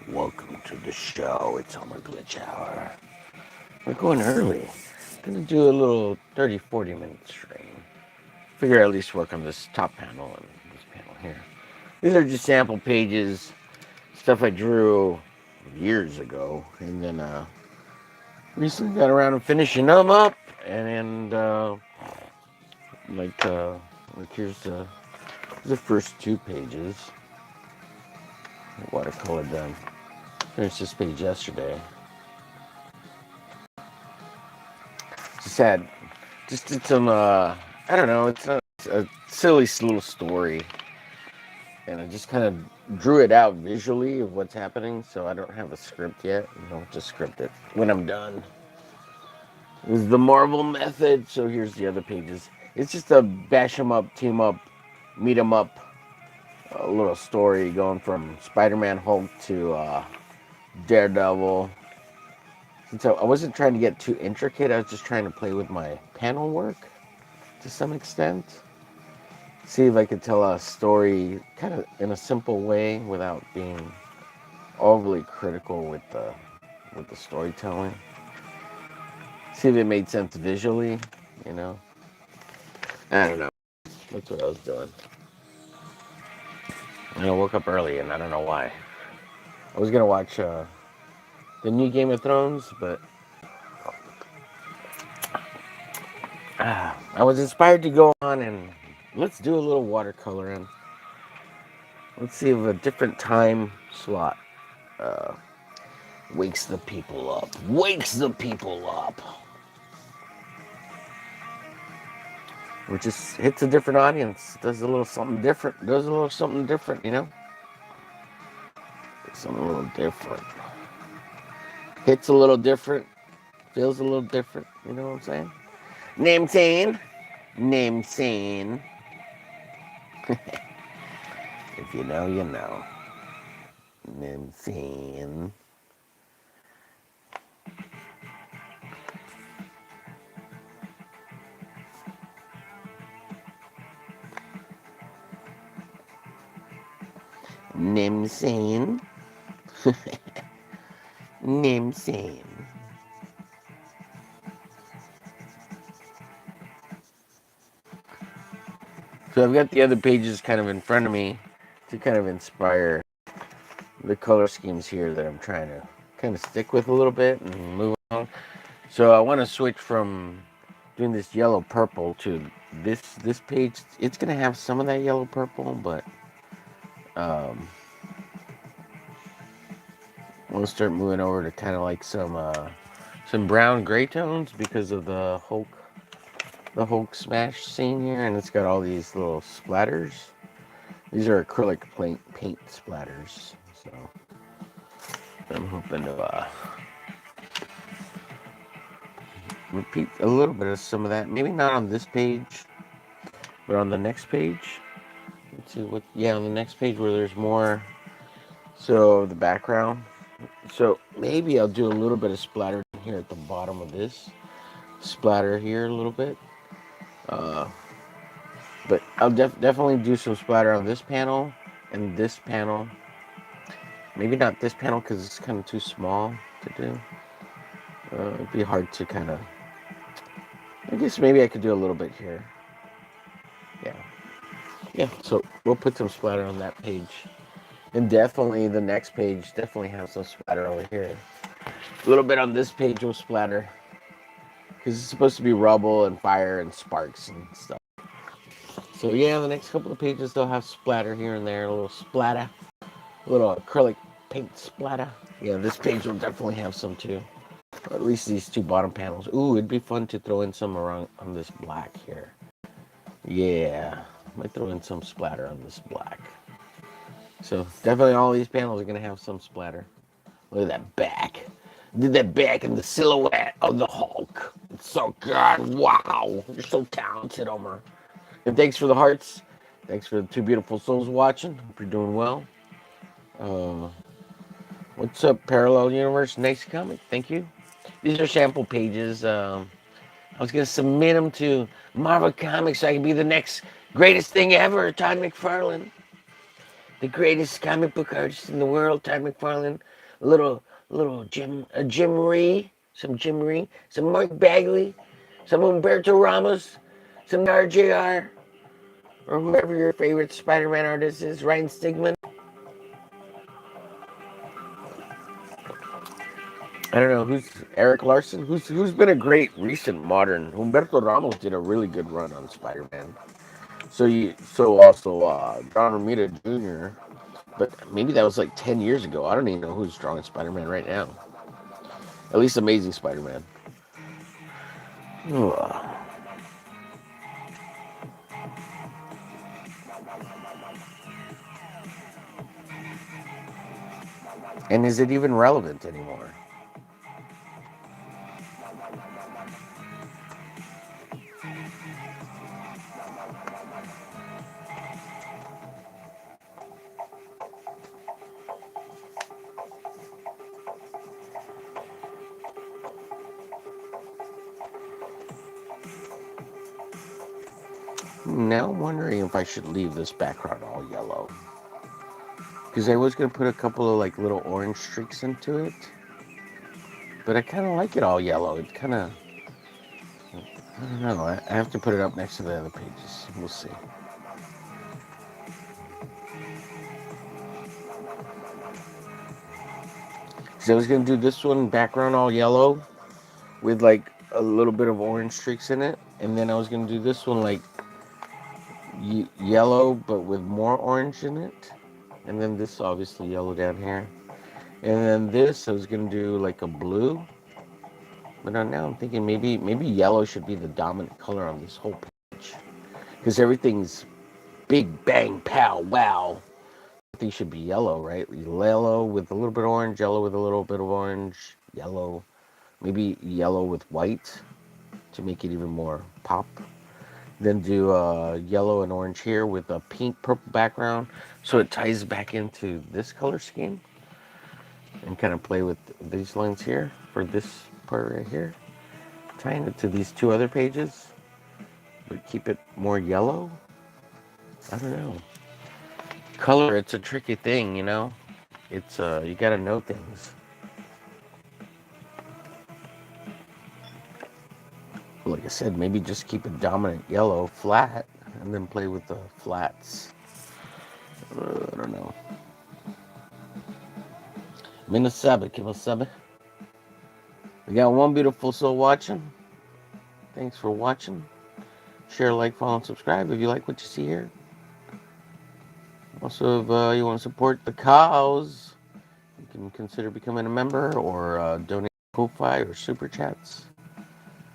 Welcome to the show. It's Omerglitch Hour. We're going early. Gonna do a little 30-40 minute stream. Figure at least work on this top panel and this panel here. These are just sample pages, stuff I drew years ago, and then recently got around to finishing them up. And here's the first two pages. Watercolor done. Finished this page yesterday. Just did some, I don't know, it's a silly little story. And I just kind of drew it out visually of what's happening, so I don't have a script yet. I'll just script it when I'm done. This is the Marvel method, so here's the other pages. It's just a bash 'em up, team up, meet 'em up, a little story going from Spider-Man Hulk to Daredevil. So I wasn't trying to get too intricate. I was just trying to play with my panel work to some extent. See if I could tell a story kind of in a simple way without being overly critical with the storytelling. See if it made sense visually, you know. I don't know. That's what I was doing. And I woke up early, and I don't know why. I was gonna watch the new Game of Thrones, but I was inspired to go on and let's do a little watercoloring. Let's see if a different time slot wakes the people up. Wakes the people up. Or just hits a different audience. Does a little something different. You know? Something a little different. Hits a little different. Feels a little different. You know what I'm saying? Name sane. If you know, you know. Name sane. Nimsane. Nimsane. So I've got the other pages kind of in front of me to kind of inspire the color schemes here that I'm trying to kind of stick with a little bit and move on. So I want to switch from doing this yellow purple to this page. It's gonna have some of that yellow purple, but we'll start moving over to kind of like some brown gray tones because of the Hulk smash scene here, and it's got all these little splatters. These are acrylic paint splatters, so I'm hoping to repeat a little bit of some of that. Maybe not on this page, but on the next page. Let's see what. Yeah, on the next page where there's more. So the background. So maybe I'll do a little bit of splatter here at the bottom of this. Splatter here a little bit. But I'll definitely do some splatter on this panel and this panel. Maybe not this panel because it's kind of too small to do. It'd be hard to kind of... I guess maybe I could do a little bit here. Yeah, so we'll put some splatter on that page. And definitely the next page definitely has some splatter over here. A little bit on this page will splatter. Because it's supposed to be rubble and fire and sparks and stuff. So yeah, the next couple of pages they'll have splatter here and there, a little splatter, a little acrylic paint splatter. Yeah, this page will definitely have some too. Or at least these two bottom panels. Ooh, it'd be fun to throw in some around on this black here. Yeah, might throw in some splatter on this black. So definitely all these panels are gonna have some splatter. Look at that back. Did that back in the silhouette of the Hulk. It's so good. Wow, you're so talented, Omer. And thanks for the hearts. Thanks for the two beautiful souls watching. Hope you're doing well. What's up, Parallel Universe? Nice comment. Thank you. These are sample pages. I was going to submit them to Marvel Comics so I can be the next greatest thing ever, Todd McFarlane. the greatest comic book artist in the world, Todd McFarlane, Jim Ree, some Mike Bagley, some Umberto Ramos, some RJR, or whoever your favorite Spider-Man artist is, Ryan Stigman. I don't know who's Eric Larson. Who's been a great recent modern. Humberto Ramos did a really good run on Spider-Man. So also John Romita Jr. But maybe that was like 10 years ago. I don't even know who's drawing Spider-Man right now. At least Amazing Spider-Man. And is it even relevant anymore? Now I'm wondering if I should leave this background all yellow. Because I was going to put a couple of like little orange streaks into it. But I kind of like it all yellow. It kind of, I don't know. I have to put it up next to the other pages. We'll see. So I was going to do this one background all yellow with like a little bit of orange streaks in it. And then I was going to do this one like yellow but with more orange in it. And then this obviously yellow down here. And then this I was going to do like a blue. But now I'm thinking maybe yellow should be the dominant color on this whole page. Because everything's big bang pow wow. Everything should be yellow, right? Yellow with a little bit of orange, yellow with a little bit of orange, yellow. Maybe yellow with white to make it even more pop. Then do yellow and orange here with a pink purple background so it ties back into this color scheme. And kind of play with these lines here for this part right here. Tying it to these two other pages, but keep it more yellow. I don't know. Color, it's a tricky thing, you know. It's you gotta know things. Like I said, maybe just keep a dominant yellow flat and then play with the flats. I don't know. Minasabe, Kimasabe. We got one beautiful soul watching. Thanks for watching. Share, like, follow, and subscribe if you like what you see here. Also, if you want to support the cause, you can consider becoming a member or donate Ko-Fi or Super Chats.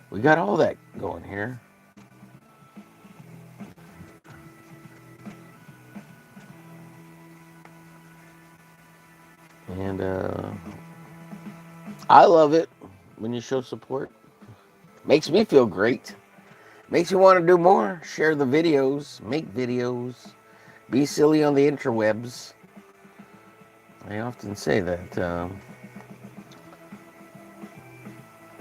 We got all that going here. And I love it when you show support. Makes me feel great. Makes you want to do more. Share the videos. Make videos. Be silly on the interwebs. I often say that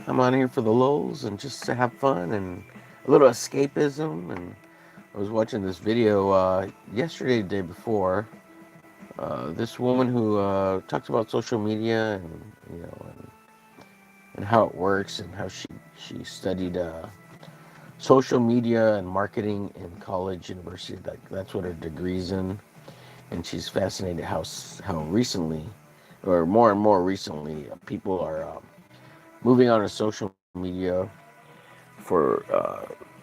I'm on here for the lulz and just to have fun and a little escapism. And I was watching this video yesterday, the day before. This woman who talks about social media and and how it works and how she studied social media and marketing in college, university. That's what her degree's in, and she's fascinated how recently, or more and more recently, people are moving on to social media for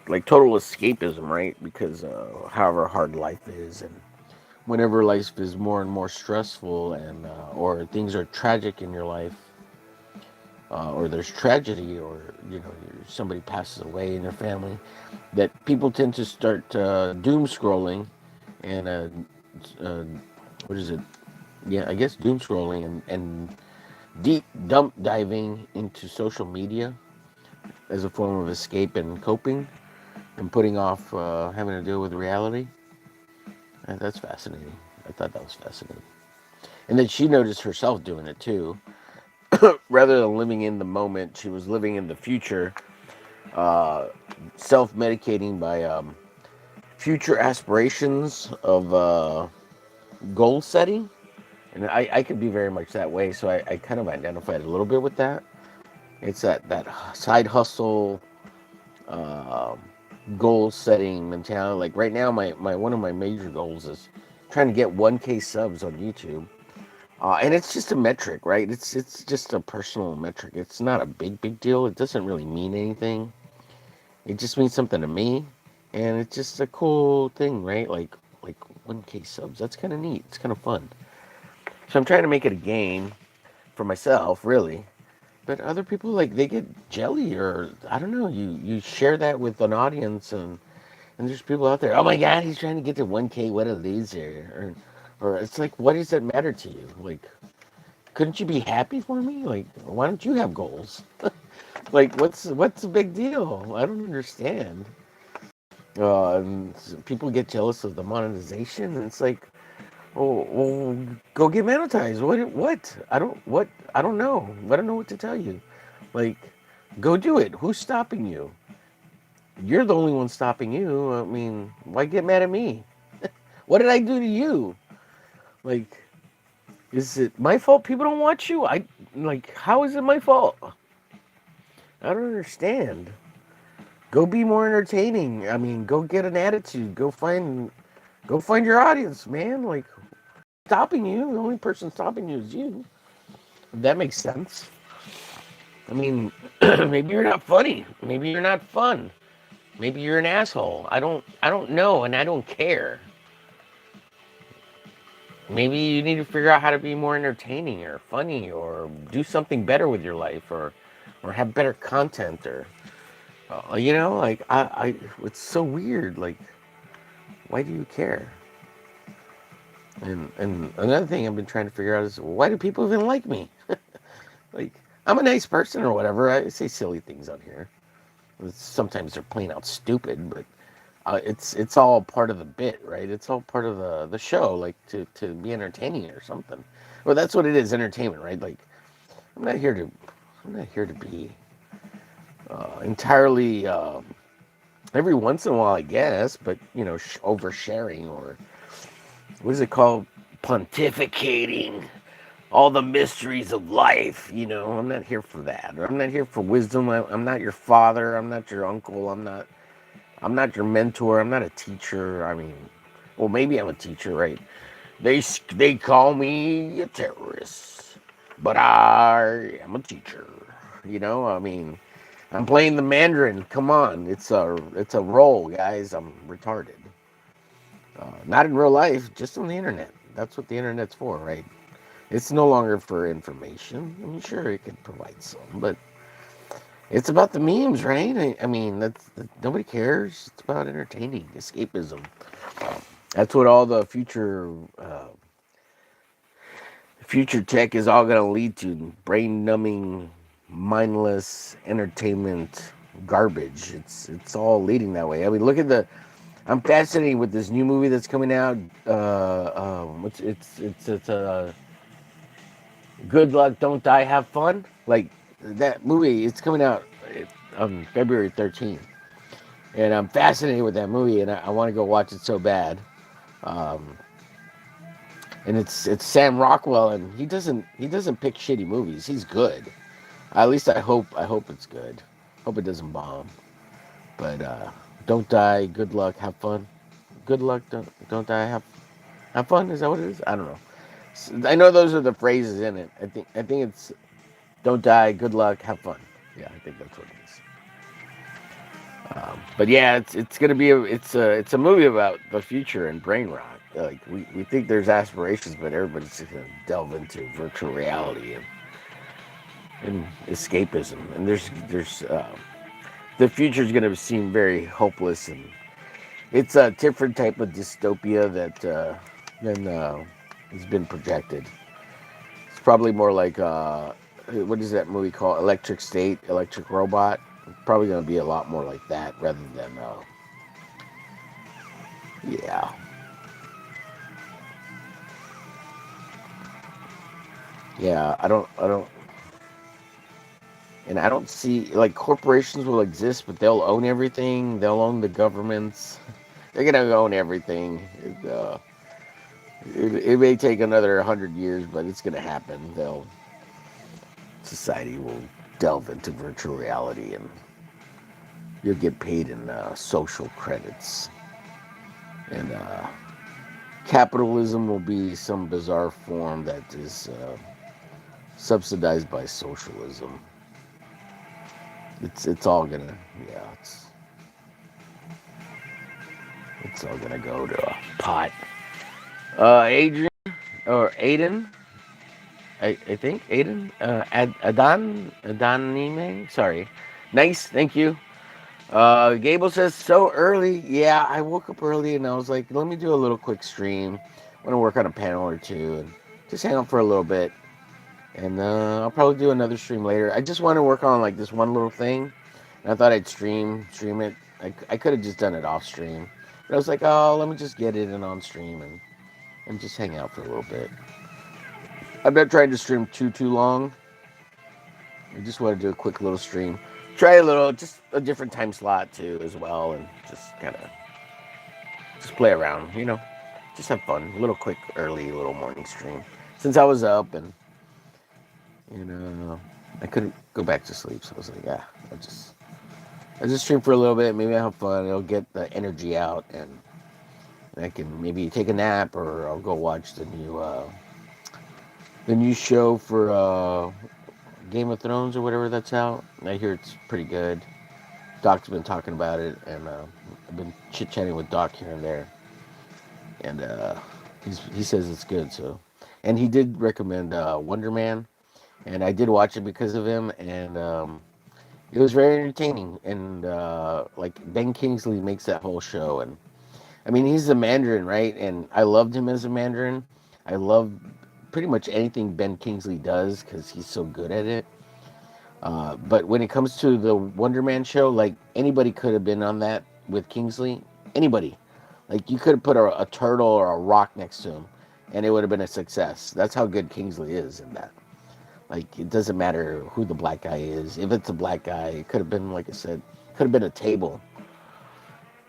like total escapism, right? Because however hard life is, and whenever life is more and more stressful, and or things are tragic in your life, or there's tragedy, or somebody passes away in your family, that people tend to start doom scrolling and what is it? Yeah, I guess doom scrolling and deep dump diving into social media as a form of escape and coping and putting off having to deal with reality. And that's fascinating. I thought that was fascinating. And then she noticed herself doing it too. Rather than living in the moment, she was living in the future, self-medicating by future aspirations of goal setting, and I could be very much that way. So I kind of identified a little bit with that. It's that side hustle, um, goal setting mentality. Like right now, my one of my major goals is trying to get 1K subs on YouTube. And it's just a metric, right? It's just a personal metric. It's not a big deal. It doesn't really mean anything. It just means something to me, and it's just a cool thing, right? Like 1K subs. That's kind of neat. It's kind of fun. So I'm trying to make it a game for myself, really. But other people like they get jelly, or I don't know. You share that with an audience, and there's people out there. Oh my God, he's trying to get to 1K. What a loser! Or it's like, what does that matter to you? Like, couldn't you be happy for me? Like, why don't you have goals? Like, what's the big deal? I don't understand. And people get jealous of the monetization, and it's like, oh, go get monetized. What? I don't what? I don't know. I don't know what to tell you. Like, go do it. Who's stopping you? You're the only one stopping you. I mean, why get mad at me? What did I do to you? Like, is it my fault people don't watch you? I like, how is it my fault? I don't understand. Go be more entertaining. I mean, go get an attitude. Go find your audience, man. Like, stopping you, the only person stopping you is you. If that makes sense. I mean, maybe you're not funny. Maybe you're not fun. Maybe you're an asshole. I don't know, and I don't care. Maybe you need to figure out how to be more entertaining or funny or do something better with your life, or have better content, or like I it's so weird. Like, why do you care? And another thing I've been trying to figure out is, why do people even like me? Like, I'm a nice person or whatever. I say silly things on here. Sometimes they're plain out stupid, but it's all part of the bit, right? It's all part of the show, like to be entertaining or something. Well, that's what it is, entertainment, right? Like, I'm not here to I'm not here to be entirely. Every once in a while, I guess, but oversharing, or what is it called? Pontificating all the mysteries of life. I'm not here for that. I'm not here for wisdom. I'm not your father. I'm not your uncle. I'm not your mentor. I'm not a teacher. I mean, well, maybe I'm a teacher, right? They call me a terrorist, but I am a teacher. I mean, I'm playing the Mandarin. Come on, it's a role, guys. I'm retarded. Not in real life, just on the internet. That's what the internet's for, right? It's no longer for information. I mean, sure, it could provide some, but it's about the memes, right? I mean, nobody cares. It's about entertaining, escapism. That's what all the future tech is all going to lead to: brain numbing, mindless entertainment garbage. It's all leading that way. I mean, look at the. I'm fascinated with this new movie that's coming out. It's Good Luck, Don't Die, Have Fun. Like, that movie, it's coming out on February 13th, and I'm fascinated with that movie, and I want to go watch it so bad. Um, and it's Sam Rockwell, and he doesn't pick shitty movies. He's good. At least I hope it's good. Hope it doesn't bomb. But don't die. Good luck. Have fun. Good luck. Don't die. Have fun. Is that what it is? I don't know. I know those are the phrases in it. I think it's don't die. Good luck. Have fun. Yeah, I think that's what it is. But yeah, it's gonna be it's a movie about the future and brain rot. Like, we think there's aspirations, but everybody's just gonna delve into virtual reality and escapism. And there's the future is gonna seem very hopeless, and it's a different type of dystopia than has been projected. It's probably more like what is that movie called? Electric State, Electric Robot. It's probably gonna be a lot more like that rather than yeah. Yeah, I don't see, like, corporations will exist, but they'll own everything. They'll own the governments. They're gonna own everything. It may take another 100 years, but it's going to happen. Society will delve into virtual reality, and you'll get paid in social credits. And capitalism will be some bizarre form that is subsidized by socialism. It's all gonna, yeah, it's all gonna go to a pot. Adrian or Aiden, I think Aiden, Adanime. Sorry, nice, thank you. Gable says so early. Yeah, I woke up early and I was like, let me do a little quick stream. I want to work on a panel or two and just hang out for a little bit. And I'll probably do another stream later. I just want to work on like this one little thing. And I thought I'd stream it. I could have just done it off stream. But I was like, oh, let me just get it in on stream and just hang out for a little bit. I'm not trying to stream too long. I just want to do a quick little stream. Try a little, just a different time slot too as well, and just kind of just play around, just have fun. A little quick, early, little morning stream. Since I was up and I couldn't go back to sleep, so I was like, yeah, I just stream for a little bit. Maybe I'll have fun. It'll get the energy out, and I can maybe take a nap, or I'll go watch the new show for Game of Thrones or whatever that's out. I hear it's pretty good. Doc's been talking about it, and I've been chit-chatting with Doc here and there, and he says it's good. So, and he did recommend Wonder Man, and I did watch it because of him, and it was very entertaining. And like Ben Kingsley makes that whole show, and I mean he's the Mandarin, right? And I loved him as a Mandarin. I love pretty much anything Ben Kingsley does because he's so good at it. But when it comes to the Wonder Man show, like anybody could have been on that with Kingsley. Anybody. Like you could have put a turtle or a rock next to him and it would have been a success. That's how good Kingsley is in that. Like it doesn't matter who the black guy is. If it's a black guy, it could have been, like I said, could have been a table.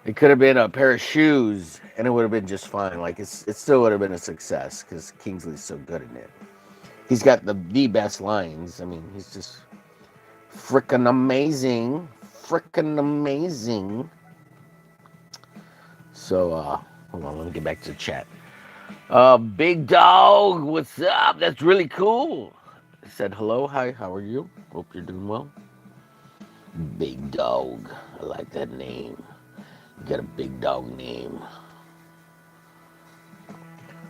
It could have been a pair of shoes and it would have been just fine. Like it still would have been a success because Kingsley's so good in it. He's got the best lines. I mean, he's just freaking amazing. Freaking amazing. So, hold on, let me get back to the chat. Big Dog, what's up? That's really cool. I said hello, hi, how are you? Hope you're doing well. Big Dog, I like that name. You got a big dog name.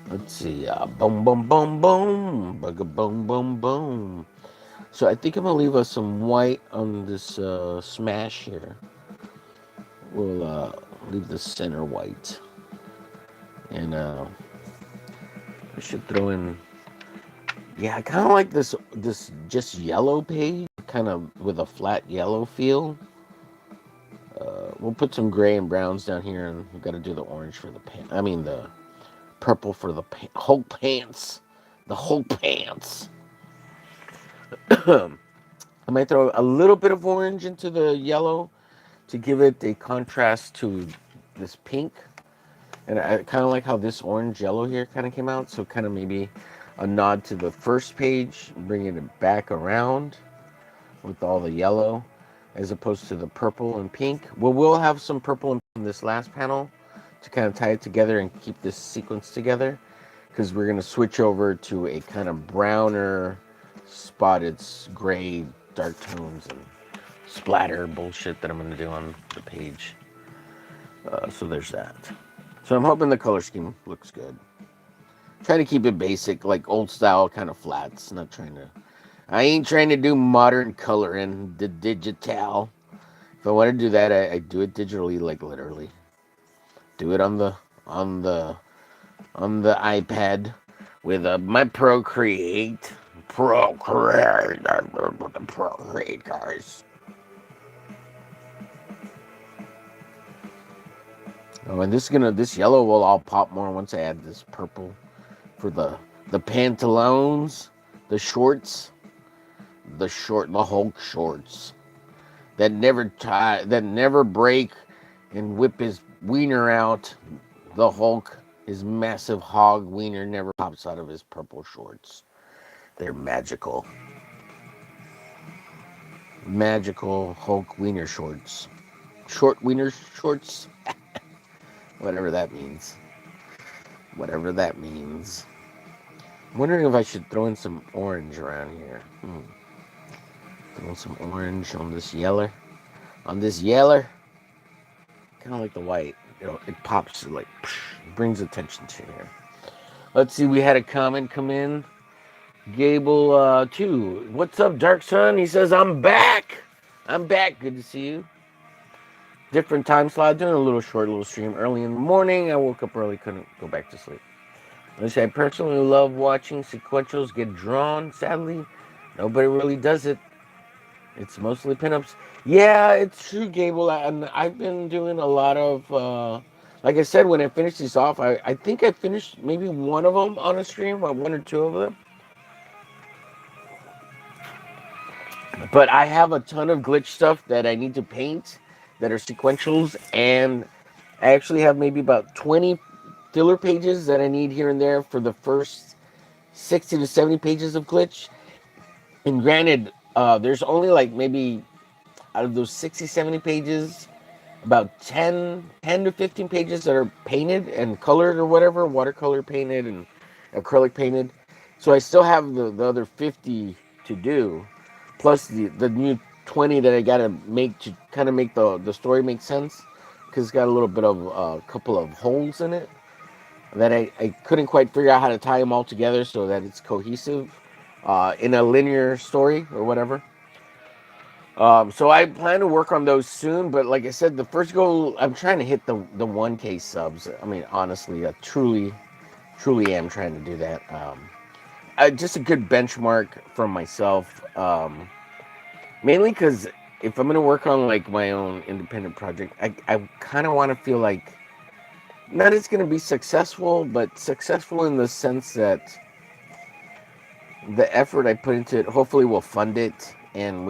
Let's see, boom, boom, boom, boom, bugga, boom, boom, boom. So I think I'm gonna leave us some white on this smash here. We'll leave the center white, and we should throw in. Yeah, I kind of like this just yellow page, kind of with a flat yellow feel. We'll put some gray and browns down here, and we've got to do the orange for the pants. I mean the purple for the Hulk pants. The Hulk pants. I might throw a little bit of orange into the yellow to give it a contrast to this pink. And I kind of like how this orange yellow here kind of came out. So kind of maybe a nod to the first page, bringing it back around with all the yellow as opposed to the purple and pink. Well, we'll have some purple in this last panel to kind of tie it together and keep this sequence together, because we're going to switch over to a kind of browner, spotted gray, dark tones and splatter bullshit that I'm going to do on the page. So there's that. So I'm hoping the color scheme looks good. Try to keep it basic, like old style kind of flats. I ain't trying to do modern coloring, the digital. If I want to do that, I do it digitally, like literally. Do it on the iPad with my Procreate. Procreate, guys. Oh, and this yellow will all pop more once I add this purple for the pantaloons, the shorts, the Hulk shorts that never break and whip his wiener out. The Hulk His massive hog wiener never pops out of his purple shorts. They're magical. Magical Hulk wiener shorts. Short wiener shorts? Whatever that means. Whatever that means. I'm wondering if I should throw in some orange around here. Throw in some orange on this yeller. On this yeller. Kind of like the white. It pops, like, brings attention to here. Let's see, we had a comment come in. Gable, 2. What's up, Dark Sun? He says, I'm back. I'm back. Good to see you. Different time slot. Doing a little stream early in the morning. I woke up early, couldn't go back to sleep. I personally love watching sequentials get drawn. Sadly, nobody really does it. It's mostly pinups. Yeah, it's true, Gable. And I've been doing a lot of, like I said, when I finished these off, I think I finished maybe one of them on a stream, or one or two of them. But I have a ton of glitch stuff that I need to paint that are sequentials, and I actually have maybe about 20 filler pages that I need here and there for the first 60 to 70 pages of glitch. And granted, there's only like maybe out of those 60, 70 pages, about 10 to 15 pages that are painted and colored or whatever, watercolor painted and acrylic painted. So I still have the other 50 to do, plus the new 20 that I got to make to kind of make the story make sense, because it's got a little bit of a couple of holes in it that I couldn't quite figure out how to tie them all together so that it's cohesive in a linear story or whatever. So I plan to work on those soon, but like I said, the first goal, I'm trying to hit the 1K subs. I mean, honestly, I truly am trying to do that. Just a good benchmark for myself, mainly because if I'm gonna work on like my own independent project, I kind of want to feel like not it's gonna be successful, but successful in the sense that the effort I put into it hopefully will fund it. And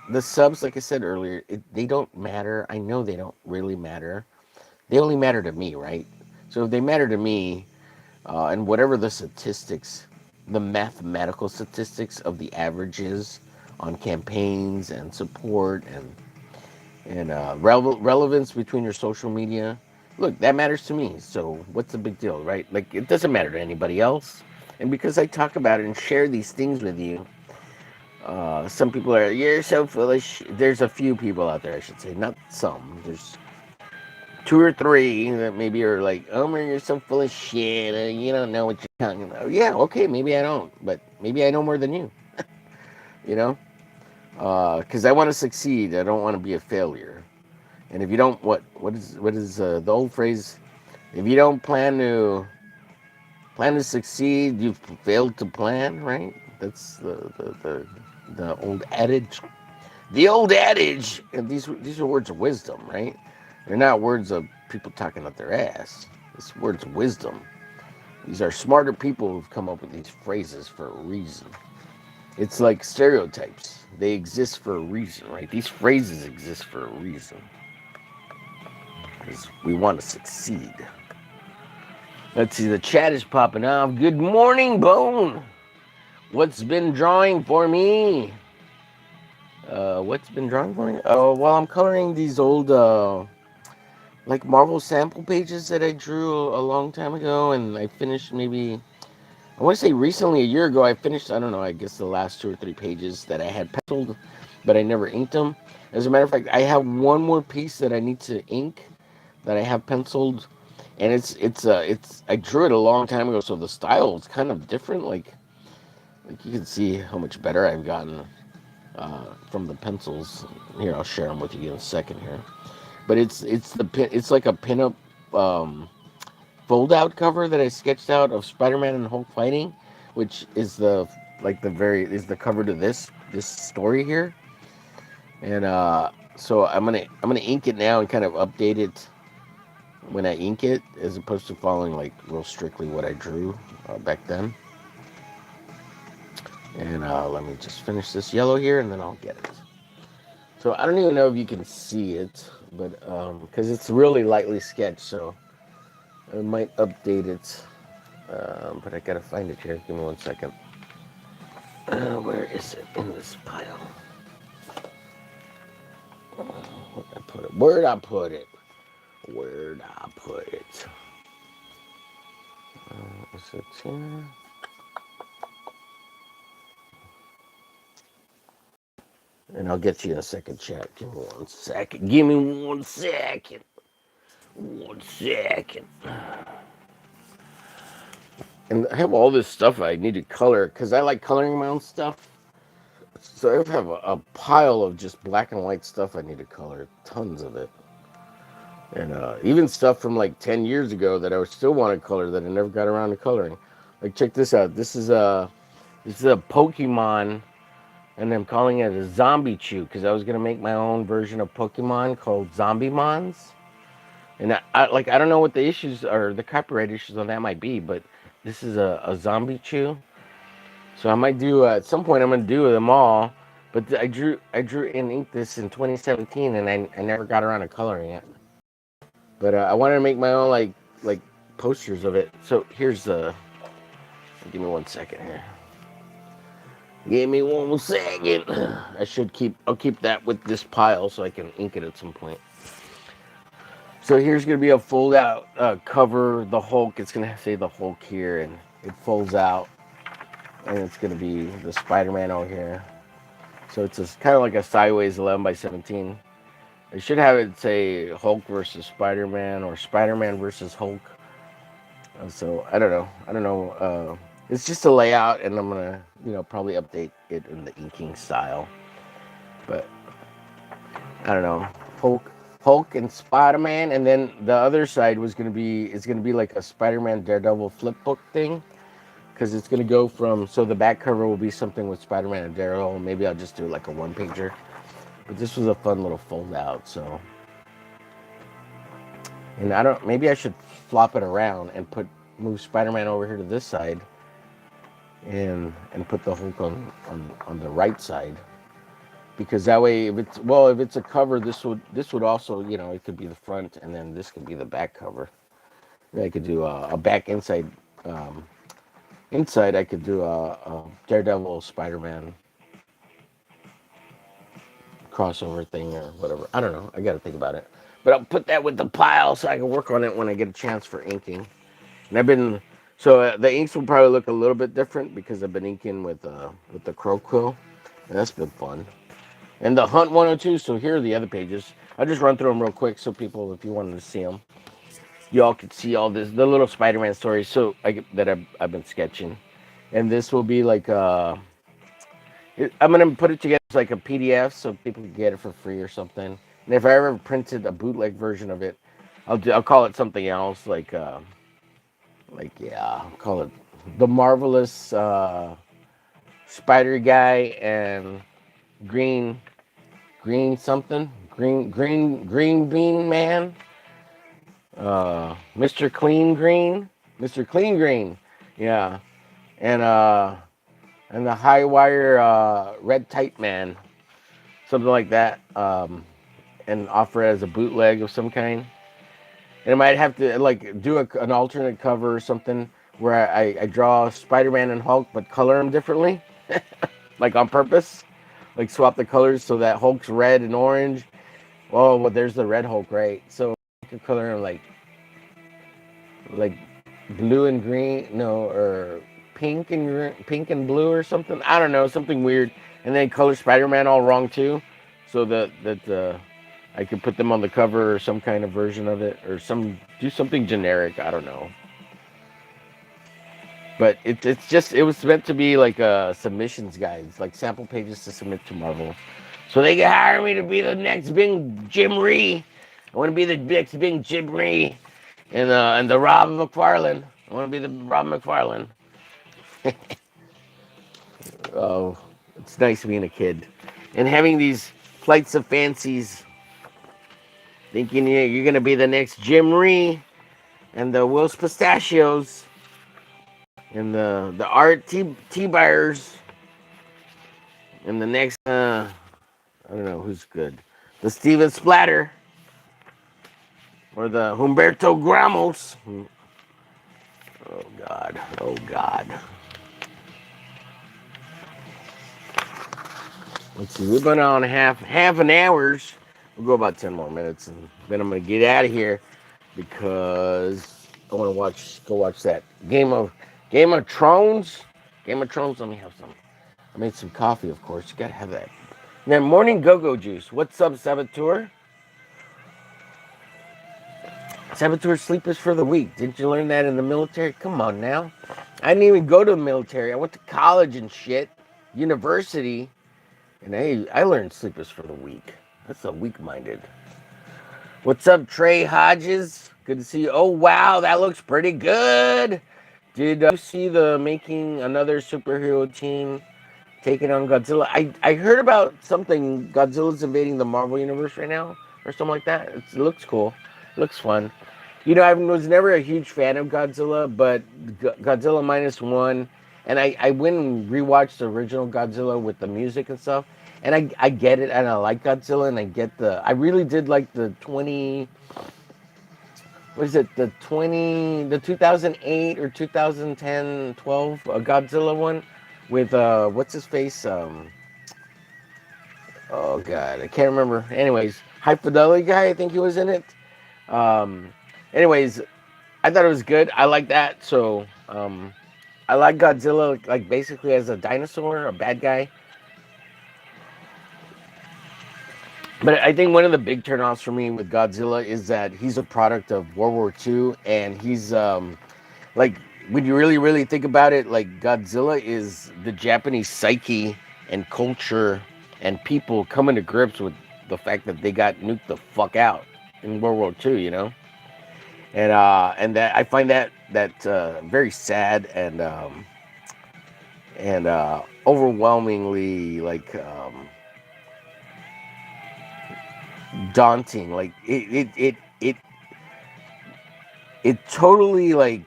the subs, like I said earlier, they don't matter. I know they don't really matter. They only matter to me, right? So if they matter to me, and whatever the statistics, the mathematical statistics of the averages on campaigns and support and relevance between your social media, look, that matters to me. So what's the big deal, right? Like, it doesn't matter to anybody else. And because I talk about it and share these things with you, some people are, you're so foolish. There's a few people out there, I should say, not some. There's two or three that maybe are like, oh man, you're so full of shit. You don't know what you're talking about. Yeah, okay, maybe I don't, but maybe I know more than you. You know, because I want to succeed. I don't want to be a failure. And if you don't, what is the old phrase? If you don't plan to succeed, you've failed to plan, right? That's the old adage. The old adage, and these are words of wisdom, right? They're not words of people talking up their ass. It's words of wisdom. These are smarter people who've come up with these phrases for a reason. It's like stereotypes. They exist for a reason, right? These phrases exist for a reason. Because we want to succeed. Let's see, the chat is popping off. Good morning, Bone. What's been drawing for me? What's been drawing for me? Oh, well, I'm coloring these old, like Marvel sample pages that I drew a long time ago, and I finished maybe, I want to say recently, a year ago, I finished, I don't know, I guess the last 2 or 3 pages that I had penciled, but I never inked them. As a matter of fact, I have one more piece that I need to ink that I have penciled, and it's I drew it a long time ago, so the style is kind of different. Like you can see how much better I've gotten from the pencils. Here, I'll share them with you in a second here. But it's like a pinup fold out cover that I sketched out of Spider-Man and Hulk fighting, which is the cover to this story here. And so I'm gonna ink it now and kind of update it when I ink it, as opposed to following like real strictly what I drew back then. And let me just finish this yellow here, and then I'll get it. So I don't even know if you can see it, but because it's really lightly sketched, so I might update it, but I gotta find it here. Give me 1 second. Where is it in this pile? Where'd I put it? Where'd I put it? Where'd I put it? Is it here? And I'll get you in a second, chat. Give me 1 second. Give me 1 second. 1 second. And I have all this stuff I need to color because I like coloring my own stuff. So I have a pile of just black and white stuff I need to color. Tons of it. And even stuff from like 10 years ago that I still want to color that I never got around to coloring. Like, check this out. This is a Pokemon, and I'm calling it a Zombie Chew because I was gonna make my own version of Pokemon called Zombie Mons. And I don't know what the issues or the copyright issues on that might be, but this is a Zombie Chew. So I might do at some point. I'm gonna do them all. But I drew and inked this in 2017, and I never got around to coloring it. But I wanted to make my own like posters of it. So here's the. Give me 1 second here. Give me 1 second. I'll keep that with this pile so I can ink it at some point. So here's gonna be a fold out cover. The Hulk. It's gonna say the Hulk here, and it folds out, and it's gonna be the Spider-Man over here. So it's kind of like a sideways 11 by 17. I should have it say Hulk versus Spider-Man or Spider-Man versus Hulk. So I don't know. It's just a layout, and I'm gonna, probably update it in the inking style. But I don't know. Hulk and Spider-Man, and then the other side is gonna be like a Spider-Man Daredevil flip book thing, because it's gonna go from, so the back cover will be something with Spider-Man and Daredevil. Maybe I'll just do like a one pager. But this was a fun little fold out, so. And maybe I should flop it around and move Spider-Man over here to this side, and put the Hulk on the right side, because that way, if it's a cover, this would also, it could be the front, and then this could be the back cover. I could do a back inside. Inside, I could do a Daredevil Spider-Man crossover thing or whatever. I don't know. I got to think about it. But I'll put that with the pile so I can work on it when I get a chance for inking. And the inks will probably look a little bit different because I've been inking with the Crow Quill, and that's been fun. And the Hunt 102. So here are the other pages. I'll just run through them real quick so people, if you wanted to see them, y'all could see all the little Spider-Man stories. So that I've been sketching, and this will be like I'm gonna put it together as like a PDF so people can get it for free or something. And if I ever printed a bootleg version of it, I'll call it something else, I'll call it the Marvelous Spider Guy and Green something, Green Bean Man, Mr. Clean Green, yeah, and the High Wire Red Tight Man, something like that, and offer it as a bootleg of some kind. And I might have to do an alternate cover or something where I draw Spider-Man and Hulk but color them differently, like on purpose, like swap the colors so that Hulk's red and orange. Oh, well, there's the red Hulk, right? So I could color him like blue and green, no, or pink and blue or something. I don't know, something weird. And then color Spider-Man all wrong too, so that I could put them on the cover or some kind of version of it, or do something generic. I don't know. But it was meant to be like a submissions guides, like sample pages to submit to Marvel, so they can hire me to be the next big Jim Ree. I want to be the next big Jim Ree, and the Rob McFarlane. I want to be the Rob McFarlane. Oh, it's nice being a kid and having these flights of fancies, thinking you're gonna be the next Jim Ree and the Will's Pistachios and the Art T Buyers and the next I don't know who's good, the Steven Splatter or the Humberto Gramos. Oh God. Oh God. Let's see. We've been on half an hours. We'll go about 10 more minutes, and then I'm gonna get out of here because I want to go watch that Game of Thrones. Game of Thrones. Let me have some. I made some coffee, of course. You gotta have that. And then morning go-go juice. What's up, Saboteur? Saboteur sleep is for the weak. Didn't you learn that in the military? Come on now. I didn't even go to the military. I went to college and shit, university, and hey, I learned sleep is for the weak. That's a weak-minded. What's up, Trey Hodges? Good to see you. Oh wow, that looks pretty good. Did you see the making another superhero team taking on Godzilla? I heard about something. Godzilla's invading the Marvel universe right now, or something like that. It looks cool. Looks fun. You know, I was never a huge fan of Godzilla, but Godzilla minus one, and I went and rewatched the original Godzilla with the music and stuff, and I get it, and I like Godzilla, and I really did like the 20, what is it, the 2008 or 2010, 12 Godzilla one with, what's his face, oh God, I can't remember. Anyways, High Fidelity guy, I think he was in it. Um, anyways, I thought it was good. I like that. So I like Godzilla, like basically as a dinosaur, a bad guy. But I think one of the big turnoffs for me with Godzilla is that he's a product of World War II, and he's like when you really think about it, like Godzilla is the Japanese psyche and culture and people coming to grips with the fact that they got nuked the fuck out in World War II, you know. And that I find that very sad and overwhelmingly like daunting. Like it totally like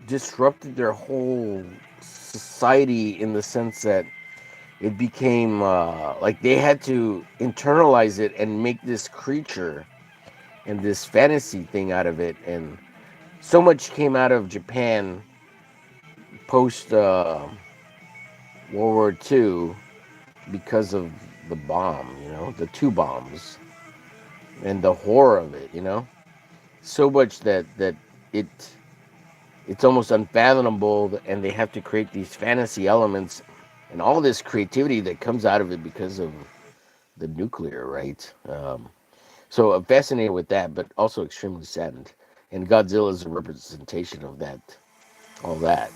disrupted their whole society in the sense that it became like they had to internalize it and make this creature and this fantasy thing out of it. And so much came out of Japan post World War II because of the bomb, you know, the two bombs and the horror of it, you know, so much that it it's almost unfathomable, and they have to create these fantasy elements and all this creativity that comes out of it because of the nuclear, right? So I'm fascinated with that, but also extremely saddened. And Godzilla is a representation of that, all that.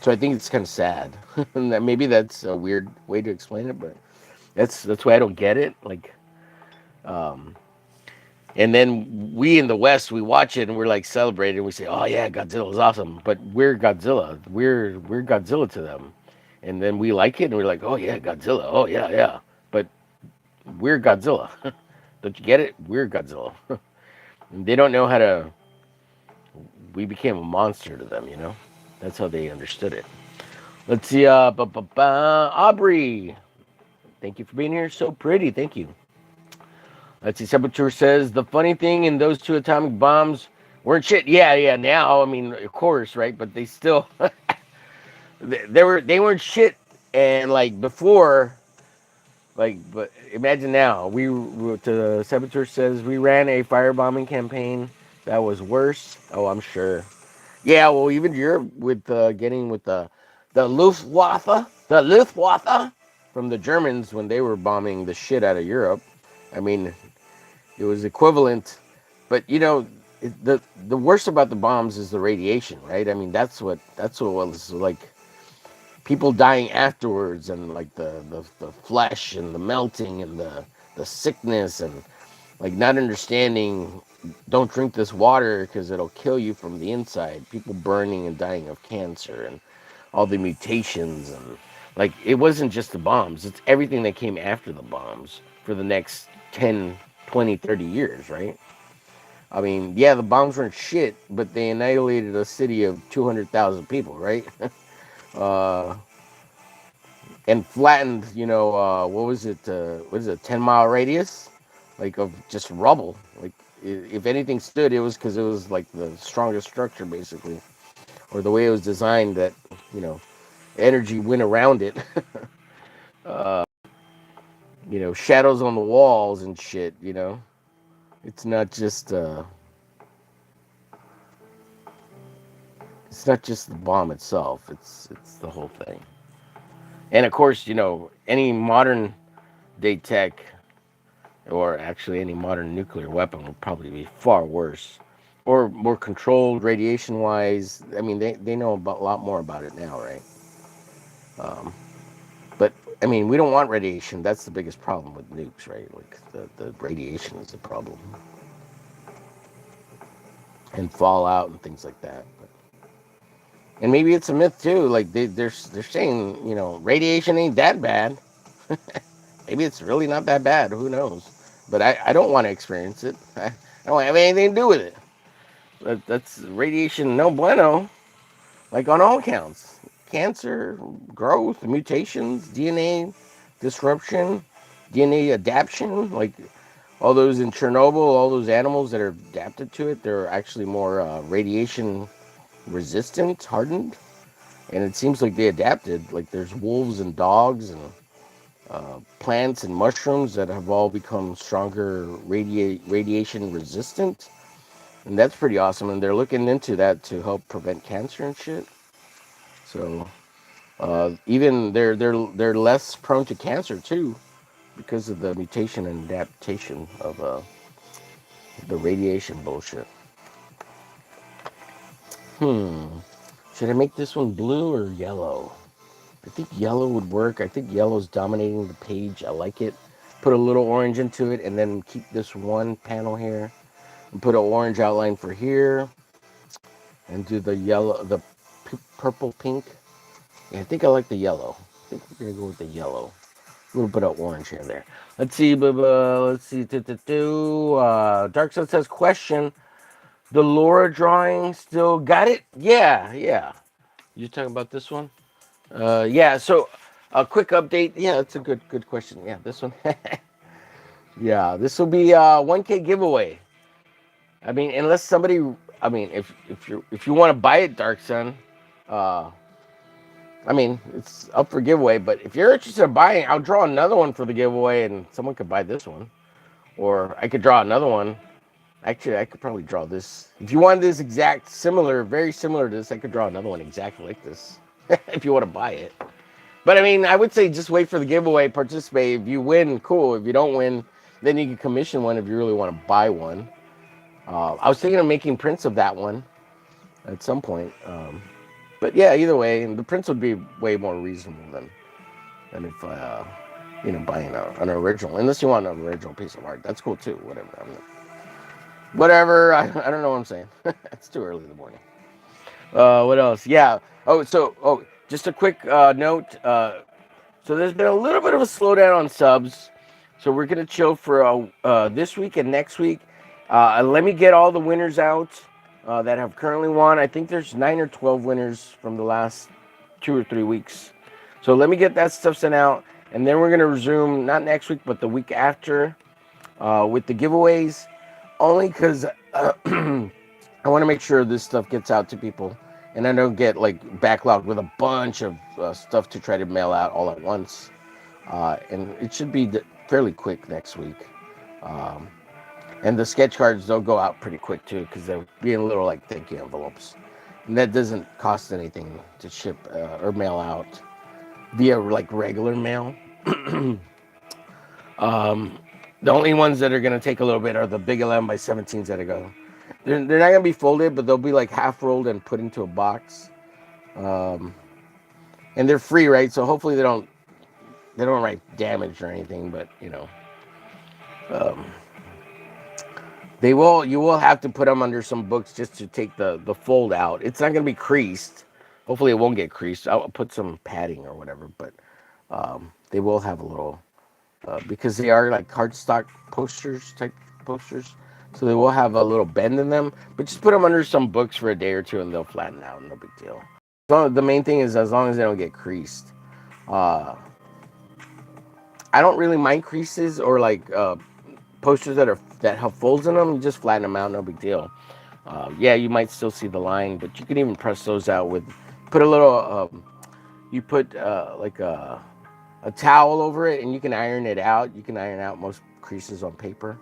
So I think it's kind of sad. And maybe that's a weird way to explain it, but that's why I don't get it. Like, um, and then we in the West, we watch it and we're like celebrating. We say, "Oh yeah, Godzilla is awesome," but we're Godzilla. We're Godzilla to them, and then we like it and we're like, "Oh yeah, Godzilla. Oh yeah, yeah." But we're Godzilla. Don't you get it? We're Godzilla. And they don't know how to. We became a monster to them, you know. That's how they understood it. Let's see. Aubrey, thank you for being here. So pretty. Thank you. Let's see. Saboteur says the funny thing in those two atomic bombs weren't shit. Yeah, yeah. Now, I mean, of course, right? But they still, they weren't shit. And like before, like, but imagine now. To Saboteur says we ran a firebombing campaign that was worse. Oh, I'm sure. Yeah, well, even Europe with getting with the Luftwaffe from the Germans when they were bombing the shit out of Europe. I mean, it was equivalent, but you know, the worst about the bombs is the radiation, right? I mean, that's what was like people dying afterwards, and like the flesh and the melting and the sickness and like not understanding. Don't drink this water because it'll kill you from the inside. People burning and dying of cancer and all the mutations, and like it wasn't just the bombs, it's everything that came after the bombs for the next 10, 20, 30 years, right? I mean, yeah, the bombs weren't shit, but they annihilated a city of 200,000 people, right? uh, and flattened, you know, what was it, 10-mile radius, like of just rubble. Like if anything stood, it was because it was like the strongest structure basically. or the way it was designed, that energy went around it. uh, shadows on the walls and shit. It's not just the bomb itself. It's the whole thing. And of course, any modern day tech, or actually any modern nuclear weapon, will probably be far worse, or more controlled radiation wise. I mean, they know about a lot more about it now, right? But I mean, we don't want radiation. That's the biggest problem with nukes, right? Like the radiation is the problem, and fallout and things like that. And maybe it's a myth too. Like they're saying, radiation ain't that bad. Maybe it's really not that bad. Who knows? But I don't want to experience it. I don't have anything to do with it. That's radiation no bueno. Like on all counts, cancer, growth, mutations, DNA disruption, DNA adaptation. Like all those in Chernobyl, all those animals that are adapted to it, they're actually more radiation resistant, hardened. And it seems like they adapted. Like there's wolves and dogs and plants and mushrooms that have all become stronger radiation resistant, and that's pretty awesome. And they're looking into that to help prevent cancer and shit. So even they're less prone to cancer too because of the mutation and adaptation of the radiation bullshit. Hmm. Should I make this one blue or yellow? I think yellow would work. I think yellow's dominating the page. I like it. Put a little orange into it, and then keep this one panel here. And put an orange outline for here, and do the yellow, the purple pink. Yeah, I think I like the yellow. I think we're gonna go with the yellow. A little bit of orange here and there. Let's see, let's see. Dark Sun says, question: the Laura drawing still got it? Yeah, yeah. You talking about this one? Yeah. So, a quick update. Yeah, that's a good question. Yeah, this one. Yeah, this will be 1K giveaway. I mean, unless somebody, I mean, if you want to buy it, Dark Sun, uh, I mean, it's up for giveaway. But if you're interested in buying, I'll draw another one for the giveaway, and someone could buy this one, or I could draw another one. Actually, I could probably draw this. If you want this exact similar, very similar to this, I could draw another one exactly like this. If you want to buy it. But I mean, I would say just wait for the giveaway, participate. If you win, cool. If you don't win, then you can commission one if you really want to buy one. I was thinking of making prints of that one at some point. But yeah, either way, the prints would be way more reasonable than if buying an original. Unless you want an original piece of art, that's cool too. Whatever. Whatever. I don't know what I'm saying. It's too early in the morning. What else? Yeah. Just a quick note. So there's been a little bit of a slowdown on subs. So we're gonna chill for this week and next week. Let me get all the winners out that have currently won. I think there's 9 or 12 winners from the last 2 or 3 weeks. So let me get that stuff sent out, and then we're gonna resume not next week but the week after with the giveaways. Only because I want to make sure this stuff gets out to people, and I don't get like backlogged with a bunch of stuff to try to mail out all at once. And it should be fairly quick next week. And the sketch cards, they'll go out pretty quick too, because they're being little like thank you envelopes, and that doesn't cost anything to ship or mail out via like regular mail. The only ones that are going to take a little bit are the big 11 by 17s that I go. They're not going to be folded, but they'll be like half rolled and put into a box. And they're free, right? So hopefully they don't write damage or anything, but um, you will have to put them under some books just to take the fold out. It's not going to be creased. Hopefully it won't get creased. I'll put some padding or whatever, but they will have a little, because they are like cardstock type posters. So they will have a little bend in them, but just put them under some books for a day or two and they'll flatten out. No big deal. So the main thing is as long as they don't get creased. I don't really mind creases or like posters that have folds in them. You just flatten them out, no big deal. Yeah, you might still see the line, but you can even press those out with, put a little, you put like a towel over it, and you can iron it out. You can iron out most creases on paper.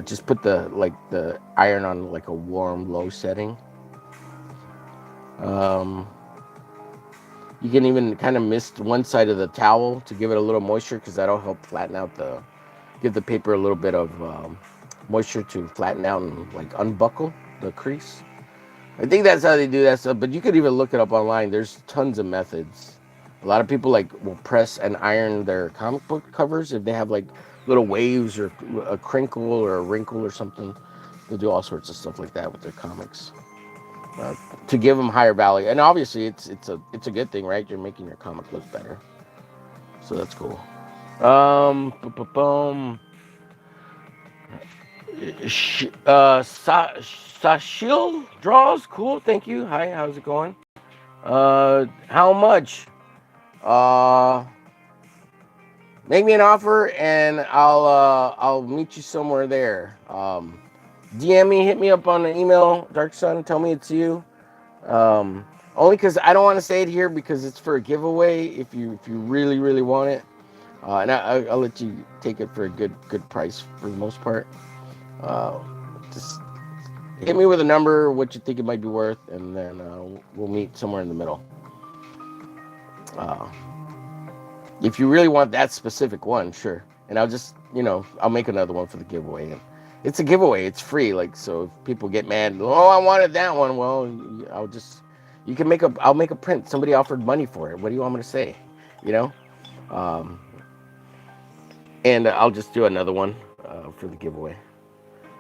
Just put the iron on like a warm low setting. Um, you can even kind of mist one side of the towel to give it a little moisture, because that'll help flatten out give the paper a little bit of moisture to flatten out and like unbuckle the crease. I think that's how they do that stuff, but you could even look it up online. There's tons of methods. A lot of people like will press and iron their comic book covers if they have like little waves or a crinkle or a wrinkle or something. They'll do all sorts of stuff like that with their comics uh, to give them higher value. And obviously, it's a good thing, right? You're making your comic look better, so that's cool. Boom. Sashil draws, cool. Thank you. Hi, how's it going? How much? Uh, Make me an offer and I'll meet you somewhere there. DM me, hit me up on the email, Dark Sun. Tell me it's you. Only because I don't want to say it here because it's for a giveaway. If you really want it, and I'll let you take it for a good price for the most part. Uh, just hit me with a number, what you think it might be worth, and then we'll meet somewhere in the middle. Uh, if you really want that specific one, sure. And I'll make another one for the giveaway. And it's a giveaway. It's free. Like, so if people get mad, oh, I wanted that one. Well, I'll make a print. Somebody offered money for it. What do you want me to say? You know? Um, and I'll just do another one for the giveaway.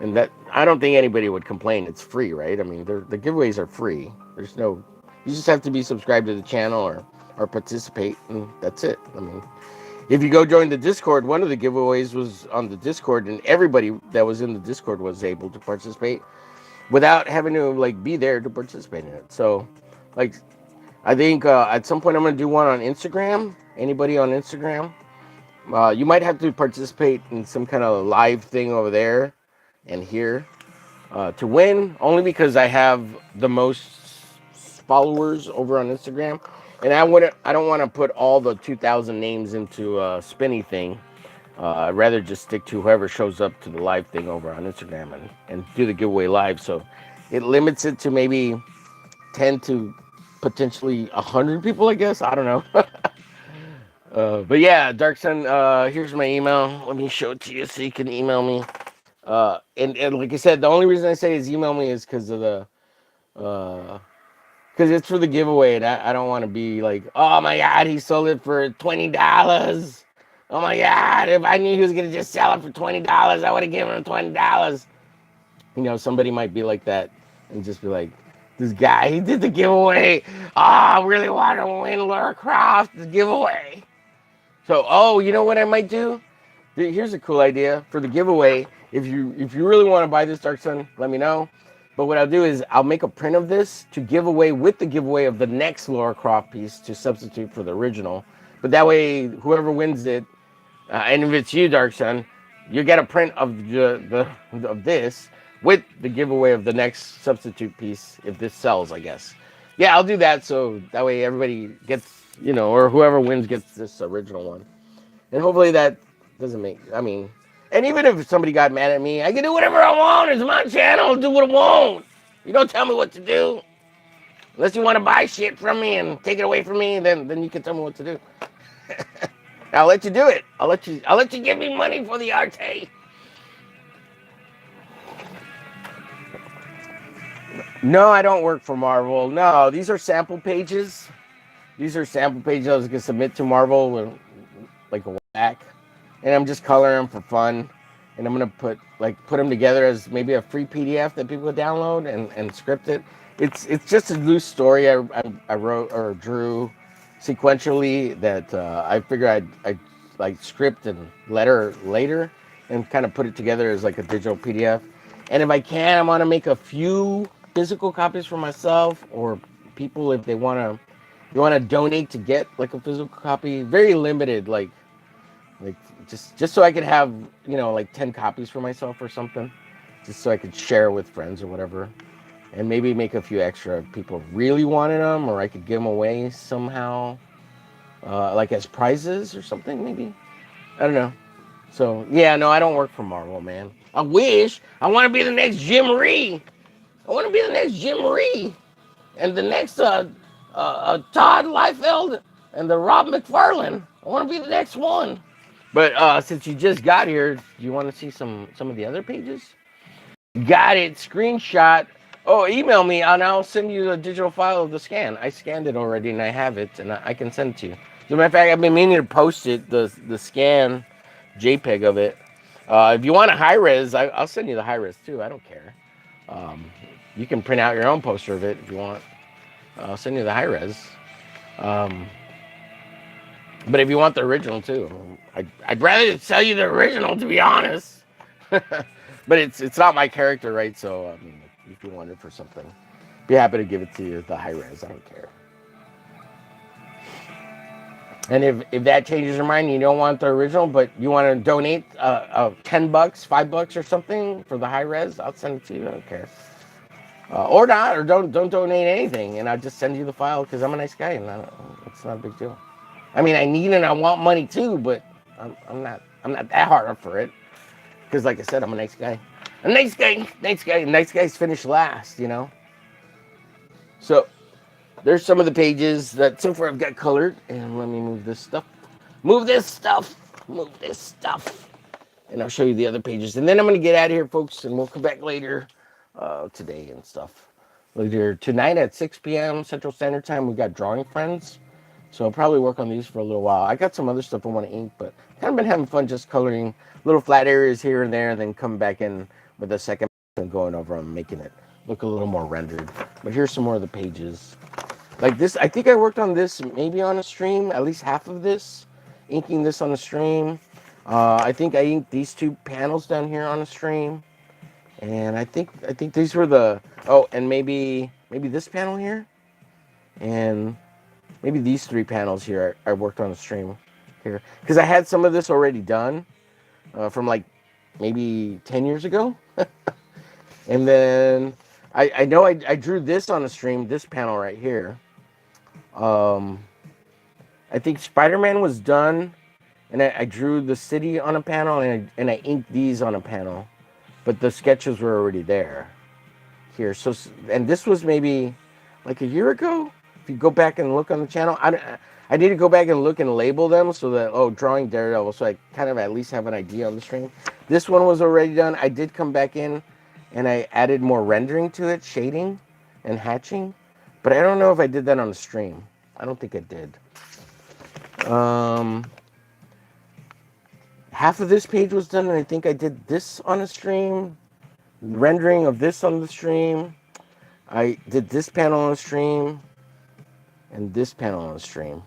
And that, I don't think anybody would complain. It's free, right? I mean, the giveaways are free. You just have to be subscribed to the channel or participate, and that's it. I mean, if you go join the Discord, one of the giveaways was on the Discord, and everybody that was in the Discord was able to participate without having to like be there to participate in it. So, like, I think at some point I'm gonna do one on Instagram. Anybody on Instagram? You might have to participate in some kind of live thing over there and here to win, only because I have the most followers over on Instagram, and I don't want to put all the 2,000 names into a spinny thing. I'd rather just stick to whoever shows up to the live thing over on Instagram and do the giveaway live. So it limits it to maybe 10 to potentially 100 people, I guess. I don't know. But yeah, Dark Sun, here's my email. Let me show it to you so you can email me. And like I said, the only reason I say is email me is because of because it's for the giveaway, and I don't want to be like, oh my god, he sold it for $20. Oh my god, if I knew he was gonna just sell it for $20, I would have given him $20. Somebody might be like that and just be like, this guy, he did the giveaway. Oh, I really want to win Lara Croft the giveaway. So, you know what I might do? Here's a cool idea for the giveaway. If you really want to buy this, Dark Sun, let me know. But what I'll do is I'll make a print of this to give away with the giveaway of the next Lara Croft piece to substitute for the original. But that way, whoever wins it, and if it's you, Dark Sun, you get a print of of this with the giveaway of the next substitute piece if this sells, I guess. Yeah, I'll do that so that way everybody gets, or whoever wins gets this original one. And hopefully that doesn't and even if somebody got mad at me, I can do whatever I want. It's my channel. I'll do what I want. You don't tell me what to do. Unless you want to buy shit from me and take it away from me, then you can tell me what to do. I'll let you do it. I'll let you give me money for the arte. No, I don't work for Marvel. No, these are sample pages. These are sample pages I was gonna submit to Marvel like a whack. And I'm just coloring them for fun. And I'm gonna put them together as maybe a free PDF that people could download and script it. It's just a loose story I wrote or drew sequentially that I figure I'd like script and letter later and kind of put it together as like a digital PDF. And if I can, I want to make a few physical copies for myself or people if they want to donate to get like a physical copy. Very limited, like just so I could have like 10 copies for myself or something. just so I could share with friends or whatever, and maybe make a few extra if people really wanted them, or I could give them away somehow, like as prizes or something maybe. I don't know. So yeah, no, I don't work for Marvel, man. I wish. I want to be the next Jim Ree. I want to be the next Jim Ree and the next Todd Liefeld and the Rob McFarlane. I want to be the next one. But since you just got here, do you want to see some of the other pages? Got it. Screenshot. Oh, email me and I'll send you a digital file of the scan. I scanned it already and I have it and I can send it to you. As a matter of fact, I've been meaning to post it, the scan JPEG of it. If you want a high res, I'll send you the high res too. I don't care. Um, you can print out your own poster of it if you want. I'll send you the high res. Um, but if you want the original too, I'd rather sell you the original to be honest. But it's not my character, right? So I mean, if you want it for something, be happy to give it to you the high res. I don't care. And if that changes your mind, you don't want the original, but you want to donate $10, $5 or something for the high res, I'll send it to you. I don't care. Or not, or don't donate anything, and I'll just send you the file because I'm a nice guy, and it's not a big deal. I mean, I need and I want money too, but I'm not that hard up for it because, like I said, I'm a nice guy. A nice guy, nice guy. Nice guys finish last, you know. So there's some of the pages that so far I've got colored, and let me move this stuff. Move this stuff. Move this stuff. And I'll show you the other pages. And then I'm going to get out of here, folks, and we'll come back later today and stuff. Later tonight at 6 p.m. Central Standard Time, we got Drawing Friends. So I'll probably work on these for a little while. I got some other stuff I want to ink, but kind of been having fun just coloring little flat areas here and there, and then come back in with a second and going over and making it look a little more rendered. But here's some more of the pages. Like this, I think I worked on this maybe on a stream, at least half of this, inking this on a stream. I think I inked these two panels down here on a stream, and I think these were the and maybe this panel here, and maybe these three panels here I worked on a stream here because I had some of this already done from like maybe 10 years ago, and then I know I drew this on a stream, this panel right here. I think Spider-Man was done, and I drew the city on a panel, and I inked these on a panel, but the sketches were already there here. So, and this was maybe like a year ago. If you go back and look on the channel, I need to go back and look and label them so that, drawing Daredevil, so I kind of at least have an idea on the stream. This one was already done. I did come back in, and I added more rendering to it, shading and hatching, but I don't know if I did that on the stream. I don't think I did. Half of this page was done, and I think I did this on a stream, rendering of this on the stream. I did this panel on a stream, and this panel on a stream.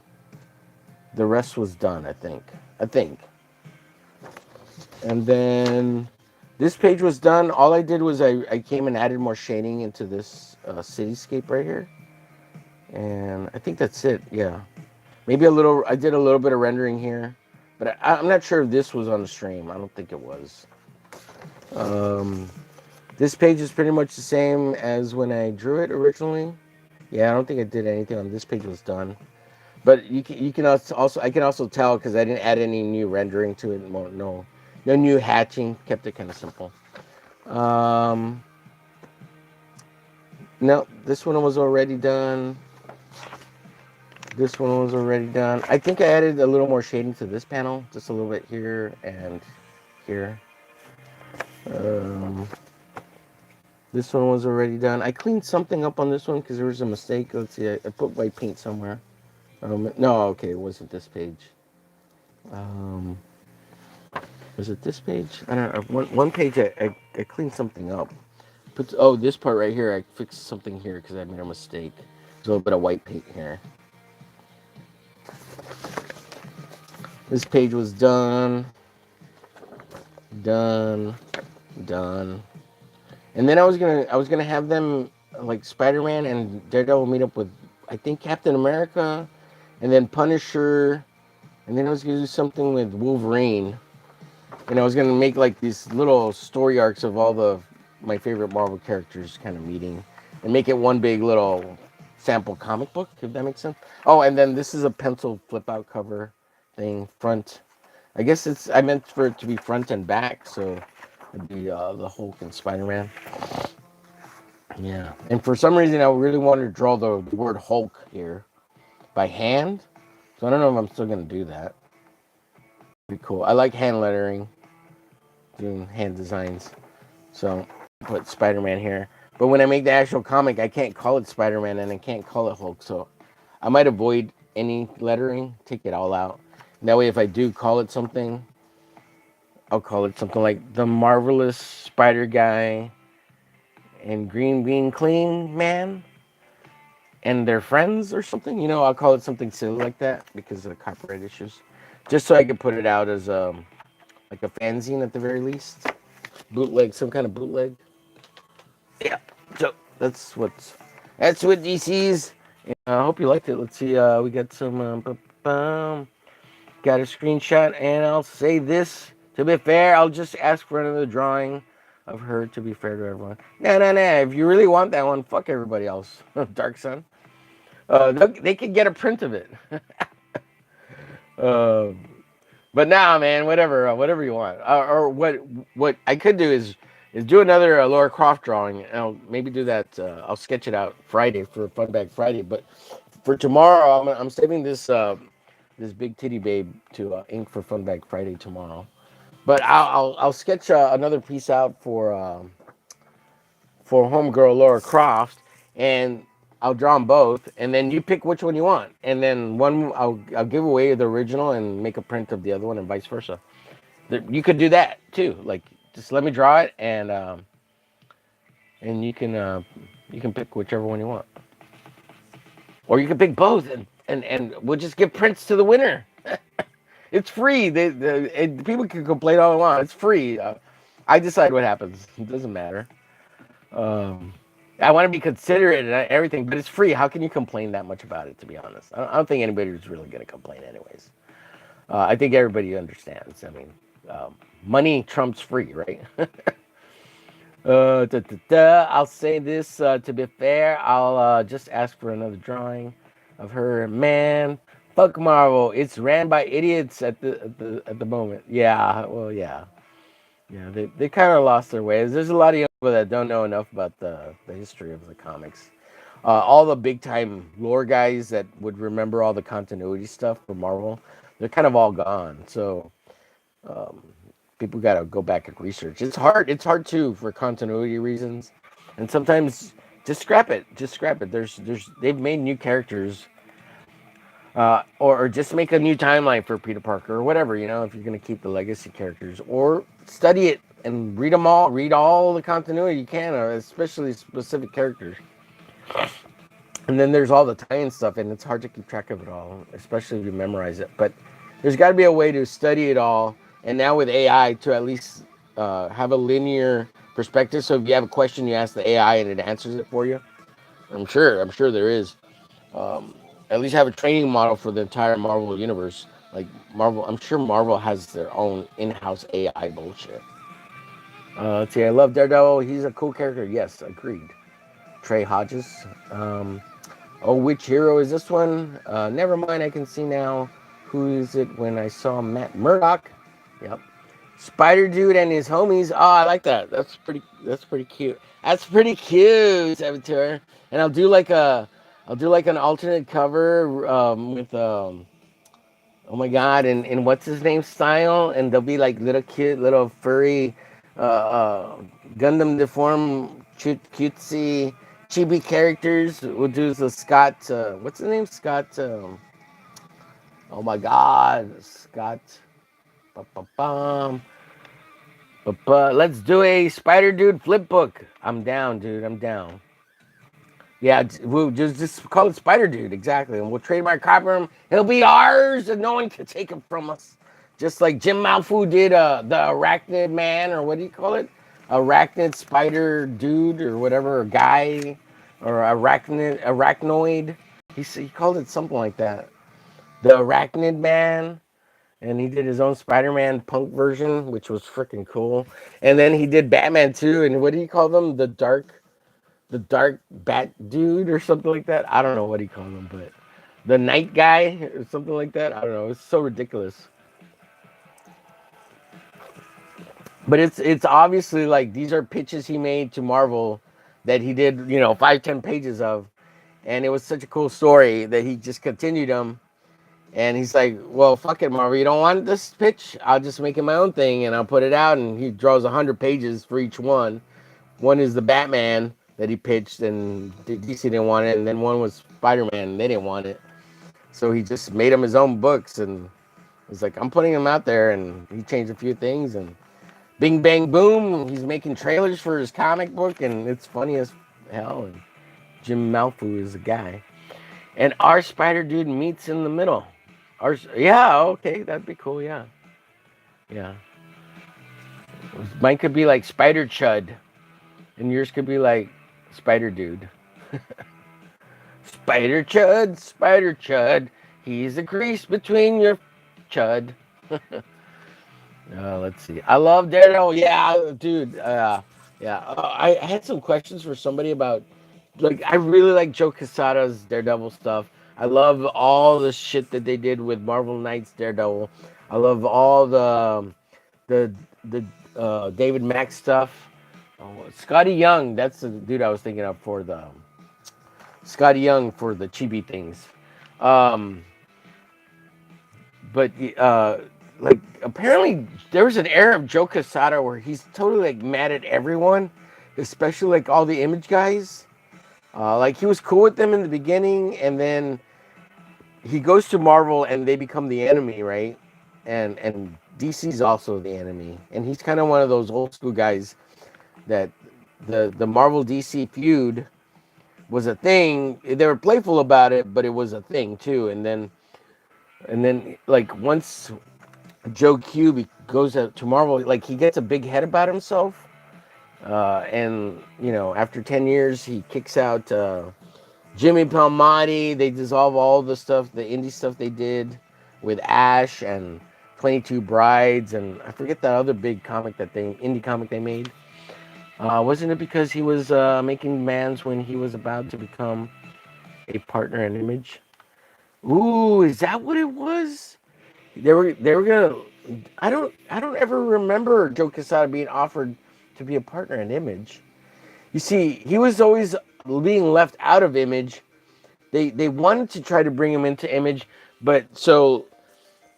The rest was done, I think. And then this page was done. All I did was I came and added more shading into this cityscape right here. And I think that's it, yeah. Maybe I did a little bit of rendering here. But I'm not sure if this was on the stream. I don't think it was. This page is pretty much the same as when I drew it originally. Yeah, I don't think I did anything on this page was done. But you can also I can also tell because I didn't add any new rendering to it. No new hatching. Kept it kind of simple. No, this one was already done. This one was already done. I think I added a little more shading to this panel, just a little bit here and here. This one was already done. I cleaned something up on this one because there was a mistake. Let's see, I put white paint somewhere. No, okay, it wasn't this page. Was it this page? I don't know. One page I cleaned something up. This part right here, I fixed something here because I made a mistake. There's a little bit of white paint here. This page was done. And then I was gonna have them like Spider-Man and Daredevil meet up with I think Captain America, and then Punisher, and then I was gonna do something with Wolverine, and I was gonna make like these little story arcs of all the my favorite Marvel characters kind of meeting and make it one big little sample comic book, if that makes sense. Oh, and then this is a pencil flip out cover thing, front. I guess I meant for it to be front and back, so it'd be the Hulk and Spider-Man. Yeah, and for some reason I really wanted to draw the word Hulk here by hand, so I don't know if I'm still gonna do that. Be cool. I like hand lettering, doing hand designs. So put Spider-Man here. But when I make the actual comic, I can't call it Spider-Man and I can't call it Hulk. So I might avoid any lettering, take it all out. And that way, if I do call it something, I'll call it something like the Marvelous Spider Guy and Green Bean Clean Man and their friends or something. You know, I'll call it something silly like that because of the copyright issues. Just so I can put it out as like a fanzine at the very least. Bootleg, some kind of bootleg. Yeah. So that's what DC's. I hope you liked it. Let's see. We got some. Got a screenshot, and I'll say this. To be fair, I'll just ask for another drawing of her. To be fair to everyone. Nah. If you really want that one, fuck everybody else. Dark Sun. They could get a print of it. uh, But nah, man, whatever you want. Or what I could do is do another Laura Croft drawing. And I'll maybe do that. I'll sketch it out Friday for Fun Bag Friday. But for tomorrow, I'm saving this big titty babe to ink for Fun Bag Friday tomorrow. But I'll sketch another piece out for homegirl Laura Croft, and I'll draw them both, and then you pick which one you want, and then one I'll give away the original and make a print of the other one, and vice versa. You could do that too. Like, just let me draw it, and you can pick whichever one you want, or you can pick both, and we'll just give prints to the winner. It's free. People can complain all they want. It's free. I decide what happens. It doesn't matter. Um, I want to be considerate and everything, but it's free. How can you complain that much about it? To be honest, I don't think anybody's really going to complain, anyways. I think everybody understands. I mean, money trumps free, right? I'll say this to be fair. I'll just ask for another drawing of her. Man, fuck Marvel. It's ran by idiots at the moment. Yeah, well, yeah. Yeah, they kind of lost their ways. There's a lot of young people that don't know enough about the history of the comics. All the big time lore guys that would remember all the continuity stuff for Marvel, they're kind of all gone. So um, people got to go back and research. It's hard. It's hard too for continuity reasons, and sometimes just scrap it. Just scrap it. There's they've made new characters or just make a new timeline for Peter Parker or whatever, if you're going to keep the legacy characters, or study it and read them all, read all the continuity you can, especially specific characters. And then there's all the tie-in stuff, and it's hard to keep track of it all, especially if you memorize it. But there's got to be a way to study it all, and now with AI to at least have a linear perspective. So if you have a question, you ask the AI and it answers it for you. I'm sure there is. At least have a training model for the entire Marvel universe. Like Marvel, I'm sure Marvel has their own in-house AI bullshit. Let's see. I love Daredevil. He's a cool character. Yes, agreed. Trey Hodges. Oh, which hero is this one? Never mind. I can see now. Who is it? When I saw Matt Murdock. Yep. Spider Dude and his homies. Oh, I like that. That's pretty. That's pretty cute. That's pretty cute, Saboteur. And I'll do like an alternate cover with oh my god, and what's his name style, and there'll be like little cute, little furry, uh, uh Gundam deformed, cutesy, chibi characters. We'll do the Scott. What's his name? Scott. Oh my god, Scott. Ba-ba-bum. But let's do a Spider Dude flip book. I'm down, dude. I'm down. Yeah, we'll just call it Spider Dude, exactly. And we'll trademark copyright him. He'll be ours, and no one can take him from us. Just like Jim Malfu did the Arachnid Man, or what do you call it? Arachnid Spider Dude, or whatever, or guy, or Arachnoid. He called it something like that. The Arachnid Man. and he did his own Spider-Man punk version, which was freaking cool. And then he did Batman too. And what do you call them? The dark bat dude or something like that. I don't know what he called him, but the night guy or something like that. I don't know. It's so ridiculous. But it's obviously like these are pitches he made to Marvel that he did, 5, 10 pages of, and it was such a cool story that he just continued them. And he's like, "Well, fuck it, Marvel. You don't want this pitch? I'll just make it my own thing, and I'll put it out." And he draws 100 pages for each one. One is the Batman that he pitched, and DC didn't want it, and then one was Spider-Man, and they didn't want it. So he just made him his own books, and he's like, "I'm putting them out there," and he changed a few things, and Bing Bang Boom, he's making trailers for his comic book, and it's funny as hell. And Jim Malfu is the guy, and our Spider Dude meets in the middle. Yeah, okay, that'd be cool. Yeah, yeah. Mine could be like Spider Chud, and yours could be like Spider Dude. Spider Chud. He's the grease between your chud. Let's see. I love Daredevil. Yeah, dude. Yeah. I had some questions for somebody about, like, I really like Joe Quesada's Daredevil stuff. I love all the shit that they did with Marvel Knights Daredevil. I love all the David Mack stuff. Oh, Scotty Young. That's the dude I was thinking of for the Scotty Young for the chibi things. Um, but like apparently there was an era of Joe Quesada where he's totally like mad at everyone, especially like all the Image guys. Like he was cool with them in the beginning, and then he goes to Marvel and they become the enemy, right? And DC's also the enemy, and he's kind of one of those old school guys that the Marvel DC feud was a thing. They were playful about it, but it was a thing too. And then like once Joe Q goes out to Marvel, like he gets a big head about himself. And after 10 years, he kicks out Jimmy Palmiotti. They dissolve all the stuff, the indie stuff they did with Ash and 22 Brides, and I forget that other big indie comic they made. Wasn't it because he was making demands when he was about to become a partner in Image? Ooh, is that what it was? They were gonna. I don't ever remember Joe Quesada being offered to be a partner in Image. You see, he was always being left out of Image. They wanted to try to bring him into Image, but so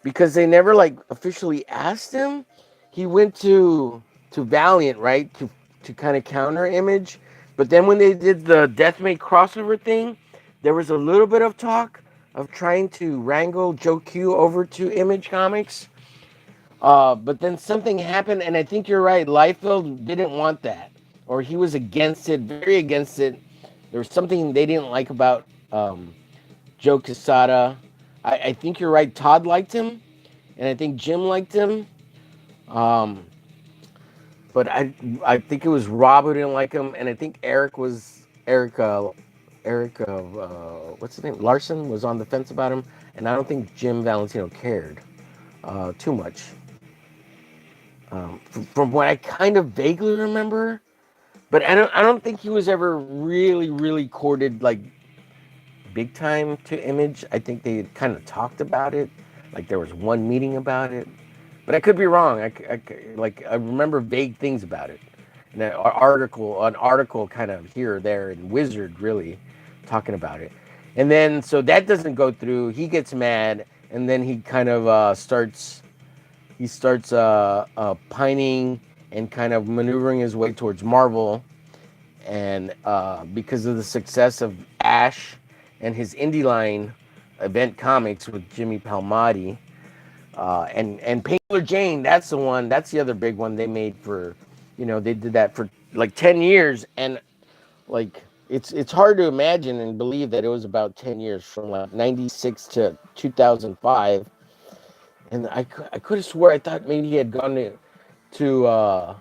because they never like officially asked him, he went to Valiant, right? To kind of counter Image. But then when they did the Deathmate crossover thing, there was a little bit of talk of trying to wrangle Joe Q over to Image Comics. But then something happened, and I think you're right. Liefeld didn't want that, or he was against it, very against it. There was something they didn't like about Joe Quesada. I think you're right. Todd liked him, and I think Jim liked him. Um, but I think it was Rob who didn't like him, and I think what's his name? Larson was on the fence about him, and I don't think Jim Valentino cared too much. From what I kind of vaguely remember, but I don't think he was ever really really courted like big time to Image. I think they kind of talked about it, like there was one meeting about it, but I could be wrong. I remember vague things about it. And an article kind of here or there in Wizard really talking about it. And then so that doesn't go through. He gets mad, and then he kind of starts pining and kind of maneuvering his way towards Marvel, and because of the success of Ash and his indie line, Event Comics with Jimmy Palmiotti, and Painkiller Jane. That's the one. That's the other big one they made for, they did that for like 10 years, and like it's hard to imagine and believe that it was about 10 years from like '96 to 2005. And I could have swore I thought maybe he had gone to uh,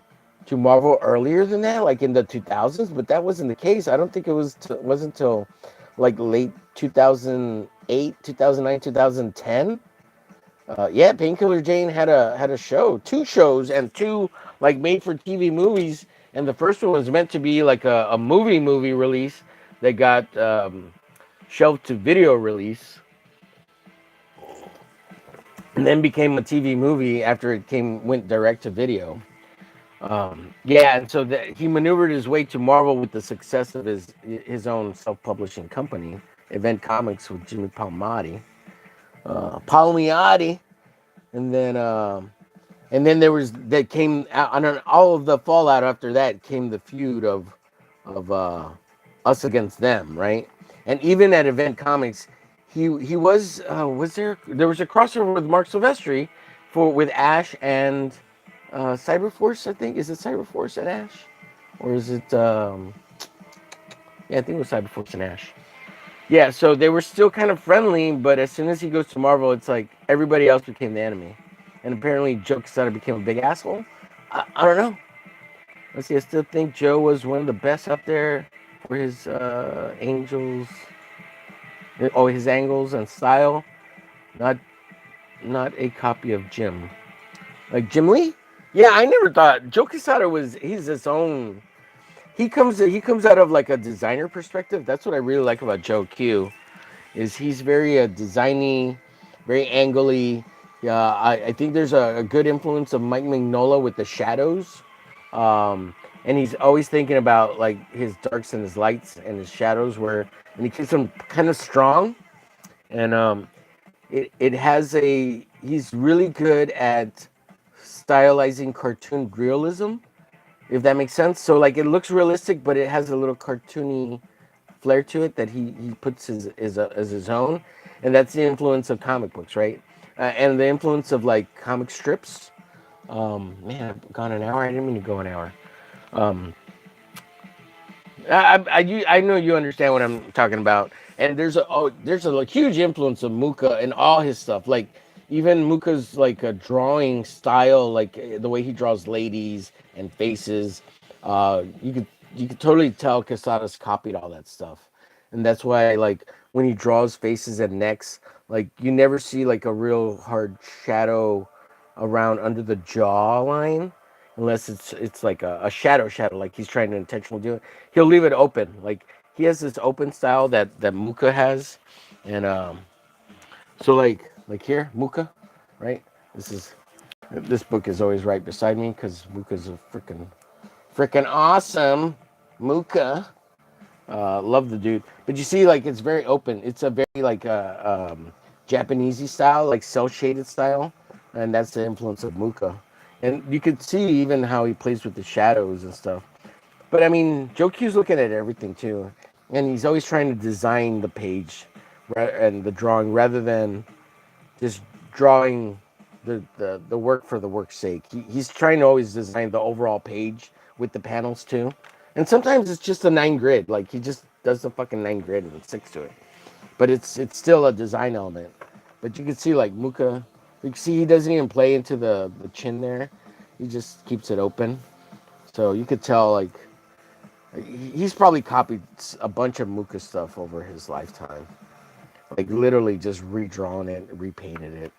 to Marvel earlier than that, like in the 2000s, but that wasn't the case. I don't think wasn't until like late 2008, 2009, 2010 Yeah, Painkiller Jane had a show, two shows, and two like made for TV movies. And the first one was meant to be like a movie release that got shelved to video release, and then became a TV movie after it went direct to video. Yeah, and so he maneuvered his way to Marvel with the success of his own self-publishing company, Event Comics, with Jimmy Palmiotti, and then there was that came out on all of the fallout after that came the feud of us against them, right? And even at Event Comics, he was there was a crossover with Mark Silvestri with Ash and Cyberforce. I think is it Cyberforce and Ash, or is it yeah, I think it was Cyberforce and Ash. Yeah, so they were still kind of friendly, but as soon as he goes to Marvel, it's like everybody else became the enemy. And apparently Joe Quesada became a big asshole. I don't know. Let's see, I still think Joe was one of the best out there for his his angles and style. Not not a copy of Jim. Like Jim Lee? Yeah, I never thought Joe Quesada he's his own. He comes out of like a designer perspective. That's what I really like about Joe Q. Is he's very designy, very angly. Yeah, I think there's a good influence of Mike Mignola with the shadows, and he's always thinking about like his darks and his lights and his shadows, and he keeps them kind of strong. And it has a he's really good at stylizing cartoon realism, if that makes sense. So like it looks realistic, but it has a little cartoony flair to it that he puts as his own, and that's the influence of comic books, right? And the influence of like comic strips. Man, I've gone an hour. I didn't mean to go an hour. Um, I know you understand what I'm talking about. And there's a huge influence of Muka in all his stuff. Like even Muka's like a drawing style, like the way he draws ladies and faces. You could totally tell Quesada's copied all that stuff, and that's why like when he draws faces and necks, like you never see like a real hard shadow around under the jawline unless it's like a shadow like he's trying to intentionally do it. He'll leave it open. Like he has this open style that Muka has, and so like here Muka, right? This is this book is always right beside me because Muka's a freaking awesome. Muka, love the dude. But you see, like it's very open. It's a very like Japanesey style, like cell shaded style, and that's the influence of Muka. And you could see even how he plays with the shadows and stuff. But I mean, Joe Q's looking at everything too, and he's always trying to design the page and the drawing rather than just drawing the work for the work's sake. He's trying to always design the overall page with the panels too. And sometimes it's just a 9 grid. Like he just does the fucking 9 grid and sticks to it. But it's still a design element. But you can see like Muka, you can see he doesn't even play into the chin there. He just keeps it open. So you could tell like he's probably copied a bunch of Muka stuff over his lifetime. Like literally just redrawn it, repainted it.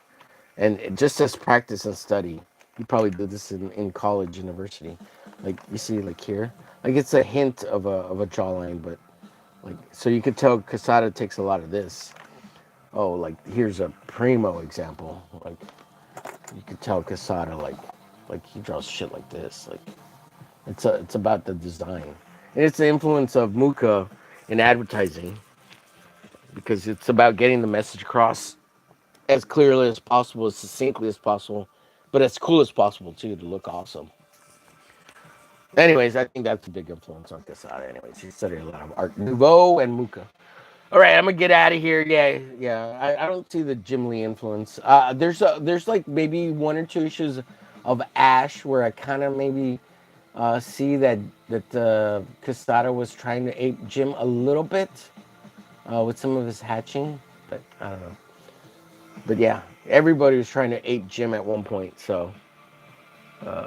And just as practice and study. He probably did this in college, university. Like you see like here. Like it's a hint of a jawline, but like so you could tell Quesada takes a lot of this. Oh, like here's a primo example. Like you could tell Quesada like he draws shit like this. Like it's about the design. And it's the influence of Muka in advertising because it's about getting the message across as clearly as possible, as succinctly as possible, but as cool as possible too to look awesome. Anyways, I think that's a big influence on Quesada. Anyways, he studied a lot of Art Nouveau and Muka. All right, I'm gonna get out of here. Yeah, yeah. I don't see the Jim Lee influence. There's like maybe one or two issues of Ash where I kind of maybe see that Quesada was trying to ape Jim a little bit with some of his hatching, but I don't know. But yeah, everybody was trying to ape Jim at one point, so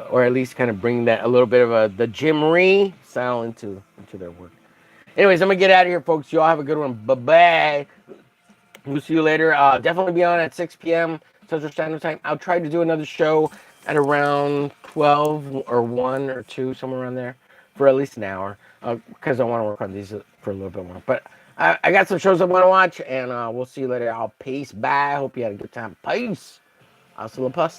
or at least kind of bring that a little bit of the Jim Ree style into their work. Anyways, I'm gonna get out of here, folks. Y'all have a good one. Bye bye. We'll see you later. Definitely be on at 6 p.m. Central Standard Time. I'll try to do another show at around 12 or 1 or 2, somewhere around there, for at least an hour, because I want to work on these for a little bit more. But I got some shows I want to watch, and we'll see you later. I'll peace. Bye. Hope you had a good time. Peace. Hasta la pasta.